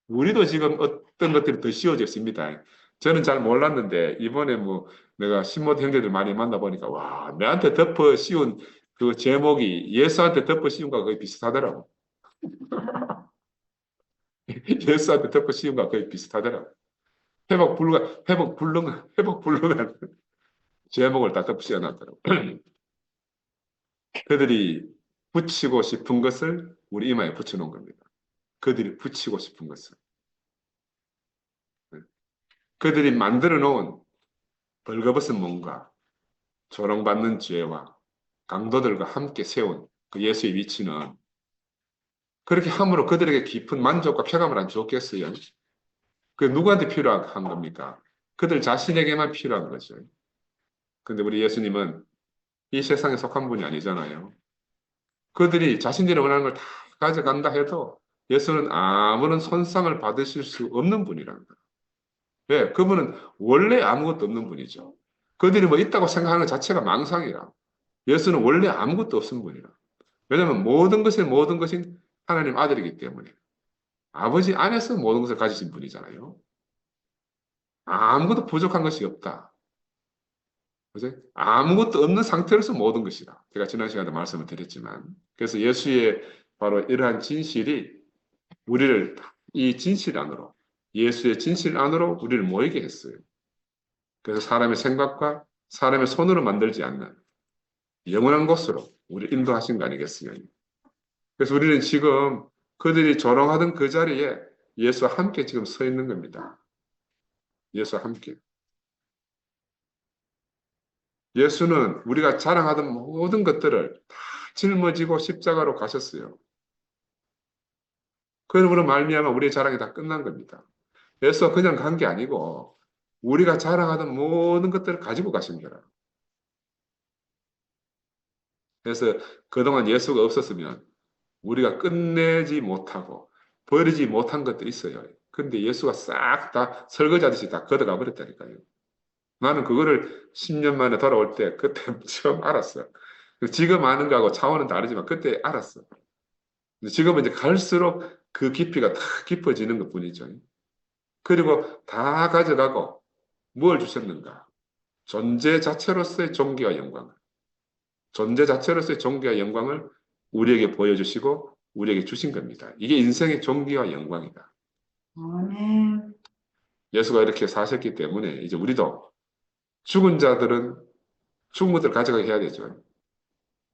우리도 지금 어떤 것들이 더 씌워졌습니다. 저는 잘 몰랐는데 이번에 뭐 내가 신모 형제들 많이 만나보니까 와 내한테 덮어 씌운 그 제목이 예수한테 덮어 씌운 거와 거의 비슷하더라고. 예수한테 덮어 씌운 거와 거의 비슷하더라고. 회복 불능한 제목을 다 덮어 씌워놨더라고. 그들이 붙이고 싶은 것을 우리 이마에 붙여놓은 겁니다. 그들이 붙이고 싶은 것을. 그들이 만들어 놓은 벌거벗은 몸과 조롱받는 죄와 강도들과 함께 세운 그 예수의 위치는 그렇게 함으로 그들에게 깊은 만족과 쾌감을 안 줬겠어요? 그 누구한테 필요한 겁니까? 그들 자신에게만 필요한 거죠. 근데 우리 예수님은 이 세상에 속한 분이 아니잖아요. 그들이 자신들이 원하는 걸 다 가져간다 해도 예수는 아무런 손상을 받으실 수 없는 분이라는 거예요. 왜? 그분은 원래 아무것도 없는 분이죠. 그들이 뭐 있다고 생각하는 것 자체가 망상이라. 예수는 원래 아무것도 없은 분이라. 왜냐하면 모든 것이 하나님 아들이기 때문에. 아버지 안에서 모든 것을 가지신 분이잖아요. 아무것도 부족한 것이 없다. 그죠? 아무것도 없는 상태로서 모든 것이다. 제가 지난 시간에 말씀을 드렸지만. 그래서 예수의 바로 이러한 진실이 우리를 이 진실 안으로, 예수의 진실 안으로 우리를 모이게 했어요. 그래서 사람의 생각과 사람의 손으로 만들지 않는 영원한 곳으로 우리 인도하신 거 아니겠어요? 그래서 우리는 지금 그들이 조롱하던 그 자리에 예수와 함께 지금 서 있는 겁니다. 예수와 함께. 예수는 우리가 자랑하던 모든 것들을 다 짊어지고 십자가로 가셨어요. 그러므로 말미암아 우리의 자랑이 다 끝난 겁니다. 예수가 그냥 간 게 아니고 우리가 자랑하던 모든 것들을 가지고 가신 거라. 그래서 그동안 예수가 없었으면 우리가 끝내지 못하고 버리지 못한 것들이 있어요. 근데 예수가 싹 다 설거지하듯이 다 걷어가 버렸다니까요. 나는 그거를 10년 만에 돌아올 때 그때 처음 알았어요. 지금 아는 거하고 차원은 다르지만 그때 알았어. 지금은 이제 갈수록 그 깊이가 다 깊어지는 것 뿐이죠. 그리고 다 가져가고 무엇을 주셨는가? 존재 자체로서의 존귀와 영광. 존재 자체로서의 존귀와 영광을 우리에게 보여주시고 우리에게 주신 겁니다. 이게 인생의 존귀와 영광이다. 아멘. 예수가 이렇게 사셨기 때문에 이제 우리도 죽은 자들은 죽은 것들을 가져가게 해야 되죠.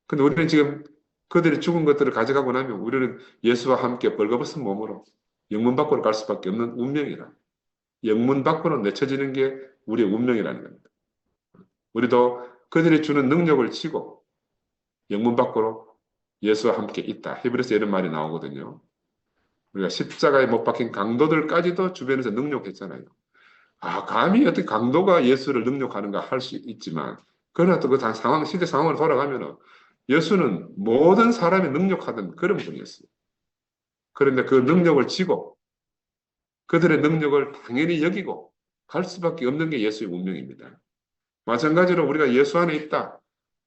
근데 우리는 지금 그들이 죽은 것들을 가져가고 나면 우리는 예수와 함께 벌거벗은 몸으로 영문 밖으로 갈 수밖에 없는 운명이라. 영문 밖으로 내쳐지는 게 우리의 운명이라는 겁니다. 우리도 그들이 주는 능력을 지고 영문 밖으로 예수와 함께 있다. 히브리서 이런 말이 나오거든요. 우리가 십자가에 못 박힌 강도들까지도 주변에서 능욕했잖아요. 아, 감히 어떻게 강도가 예수를 능욕하는가 할 수 있지만, 그러나 또 그 상황, 시대 상황으로 돌아가면 예수는 모든 사람이 능력하던 그런 분이었어요. 그런데 그 능력을 지고 그들의 능력을 당연히 여기고 갈 수밖에 없는 게 예수의 운명입니다. 마찬가지로 우리가 예수 안에 있다.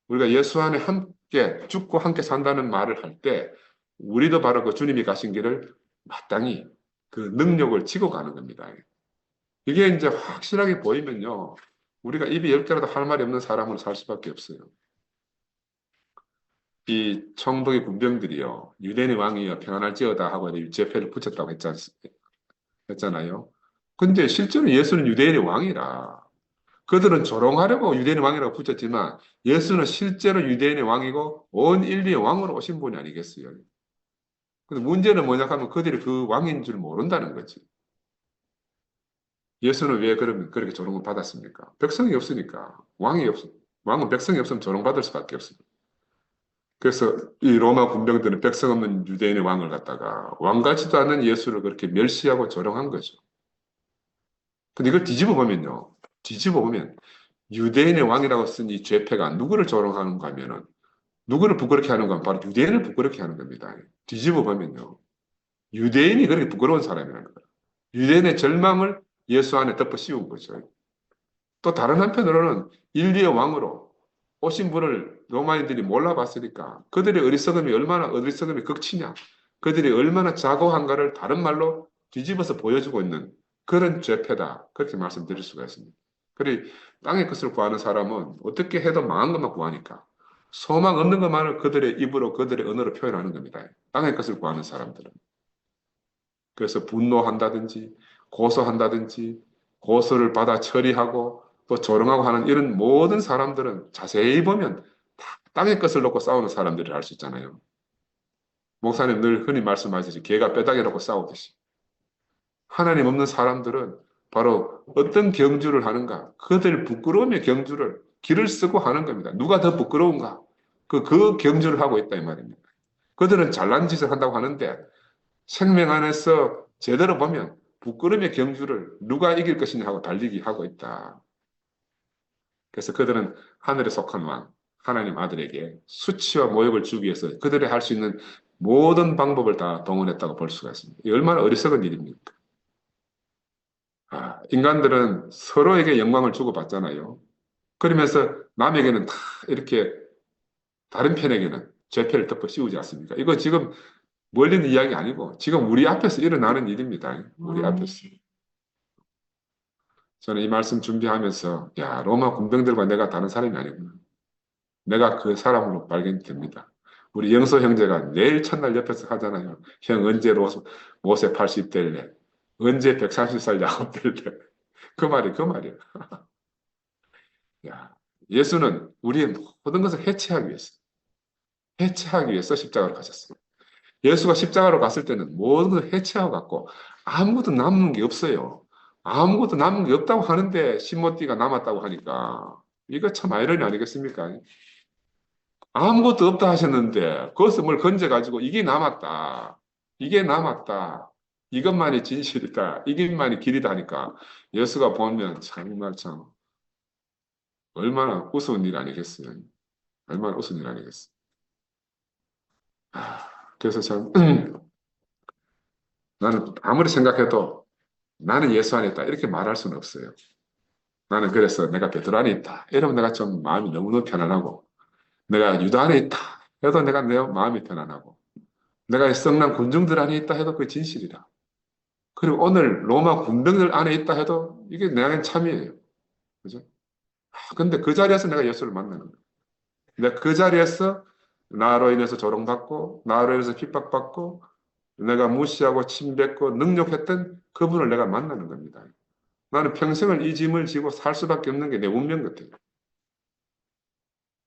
우리가 예수 안에 함께 죽고 함께 산다는 말을 할 때 우리도 바로 그 주님이 가신 길을 마땅히 그 능력을 지고 가는 겁니다. 이게 이제 확실하게 보이면요. 우리가 입이 열 개라도 할 말이 없는 사람으로 살 수밖에 없어요. 이 청동의 군병들이요. 유대인의 왕이여 평안할지어다 하고 제패를 붙였다고 했잖아요. 근데 실제로 예수는 유대인의 왕이라. 그들은 조롱하려고 유대인의 왕이라고 붙였지만 예수는 실제로 유대인의 왕이고 온 인류의 왕으로 오신 분이 아니겠어요. 근데 문제는 뭐냐 하면 그들이 그 왕인 줄 모른다는 거지. 예수는 왜 그러면 그렇게 조롱을 받았습니까? 백성이 없으니까. 왕은 백성이 없으면 조롱받을 수밖에 없습니다. 그래서 이 로마 군병들은 백성 없는 유대인의 왕을 갖다가 왕 같지도 않은 예수를 그렇게 멸시하고 조롱한 거죠. 근데 이걸 뒤집어 보면요. 뒤집어 보면 유대인의 왕이라고 쓴 이 죄패가 누구를 조롱하는가 하면은 누구를 부끄럽게 하는가 하면 바로 유대인을 부끄럽게 하는 겁니다. 뒤집어 보면요. 유대인이 그렇게 부끄러운 사람이라는 거예요. 유대인의 절망을 예수 안에 덮어 씌운 거죠. 또 다른 한편으로는 인류의 왕으로 오신 분을 로마인들이 몰라봤으니까 그들의 어리석음이 얼마나 어리석음이 극치냐, 그들이 얼마나 자고한가를 다른 말로 뒤집어서 보여주고 있는 그런 죄패다. 그렇게 말씀드릴 수가 있습니다. 그리 땅의 것을 구하는 사람은 어떻게 해도 망한 것만 구하니까 소망 없는 것만을 그들의 입으로 그들의 언어로 표현하는 겁니다. 땅의 것을 구하는 사람들은. 그래서 분노한다든지 고소한다든지 고소를 받아 처리하고 또 조롱하고 하는 이런 모든 사람들은 자세히 보면 다 땅의 것을 놓고 싸우는 사람들을 알 수 있잖아요. 목사님 늘 흔히 말씀하시듯이 개가 뼈다귀 놓고 싸우듯이 하나님 없는 사람들은 바로 어떤 경주를 하는가? 그들 부끄러움의 경주를 길을 쓰고 하는 겁니다. 누가 더 부끄러운가? 그 경주를 하고 있다 이 말입니다. 그들은 잘난 짓을 한다고 하는데 생명 안에서 제대로 보면 부끄러움의 경주를 누가 이길 것이냐 하고 달리기 하고 있다. 그래서 그들은 하늘에 속한 왕, 하나님 아들에게 수치와 모욕을 주기 위해서 그들이 할 수 있는 모든 방법을 다 동원했다고 볼 수가 있습니다. 이 얼마나 어리석은 일입니까? 인간들은 서로에게 영광을 주고받잖아요. 그러면서 남에게는 다 이렇게 다른 편에게는 죄패를 덮어 씌우지 않습니까? 이거 지금 멀리는 이야기 아니고 지금 우리 앞에서 일어나는 일입니다. 우리 앞에서. 저는 이 말씀 준비하면서 야 로마 군병들과 내가 다른 사람이 아니구나. 내가 그 사람으로 발견됩니다. 우리 영서 형제가 내일 첫날 옆에서 하잖아요. 형 언제 모세 80 될래? 언제 130살 야곱 될래? 그 말이 그 말이야. 야, 예수는 우리의 모든 것을 해체하기 위해서 십자가로 가셨어요. 예수가 십자가로 갔을 때는 모든 것을 해체하고 갔고 아무것도 남는 게 없어요. 아무것도 남은 게 없다고 하는데 신모띠가 남았다고 하니까 이거 참 아이러니 아니겠습니까? 아무것도 없다 하셨는데 그것을 뭘 건져가지고 이게 남았다. 이게 남았다. 이것만이 진실이다. 이것만이 길이다 하니까 예수가 보면 정말 참 얼마나 우스운 일 아니겠어요. 얼마나 우스운 일 아니겠어요. 그래서 참 나는 아무리 생각해도 나는 예수 안에 있다 이렇게 말할 수는 없어요. 나는 그래서 내가 베드로 안에 있다. 이러면 내가 좀 마음이 너무너무 편안하고 내가 유다 안에 있다 해도 내가 내 마음이 편안하고 내가 성난 군중들 안에 있다 해도 그게 진실이라. 그리고 오늘 로마 군병들 안에 있다 해도 이게 내 안엔 참이에요. 그죠? 근데 그 자리에서 내가 예수를 만나는 거예요. 내가 그 자리에서 나로 인해서 조롱받고 나로 인해서 핍박받고 내가 무시하고 침뱉고 능욕했던 그분을 내가 만나는 겁니다. 나는 평생을 이 짐을 지고 살 수밖에 없는 게 내 운명 같아요.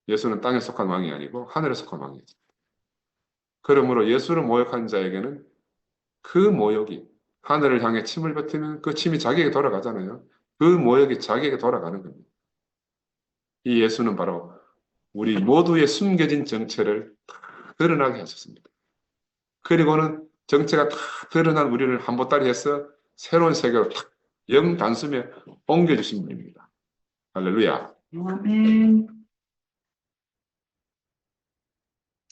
예수는 땅에 속한 왕이 아니고 하늘에 속한 왕이죠. 그러므로 예수를 모욕한 자에게는 그 모욕이 하늘을 향해 침을 뱉으면 그 침이 자기에게 돌아가잖아요. 그 모욕이 자기에게 돌아가는 겁니다. 이 예수는 바로 우리 모두의 숨겨진 정체를 다 드러나게 하셨습니다. 그리고는 정체가 다 드러난 우리를 한 보따리 해서 새로운 세계로 탁 영 단숨에 옮겨주신 분입니다. 할렐루야. 아멘.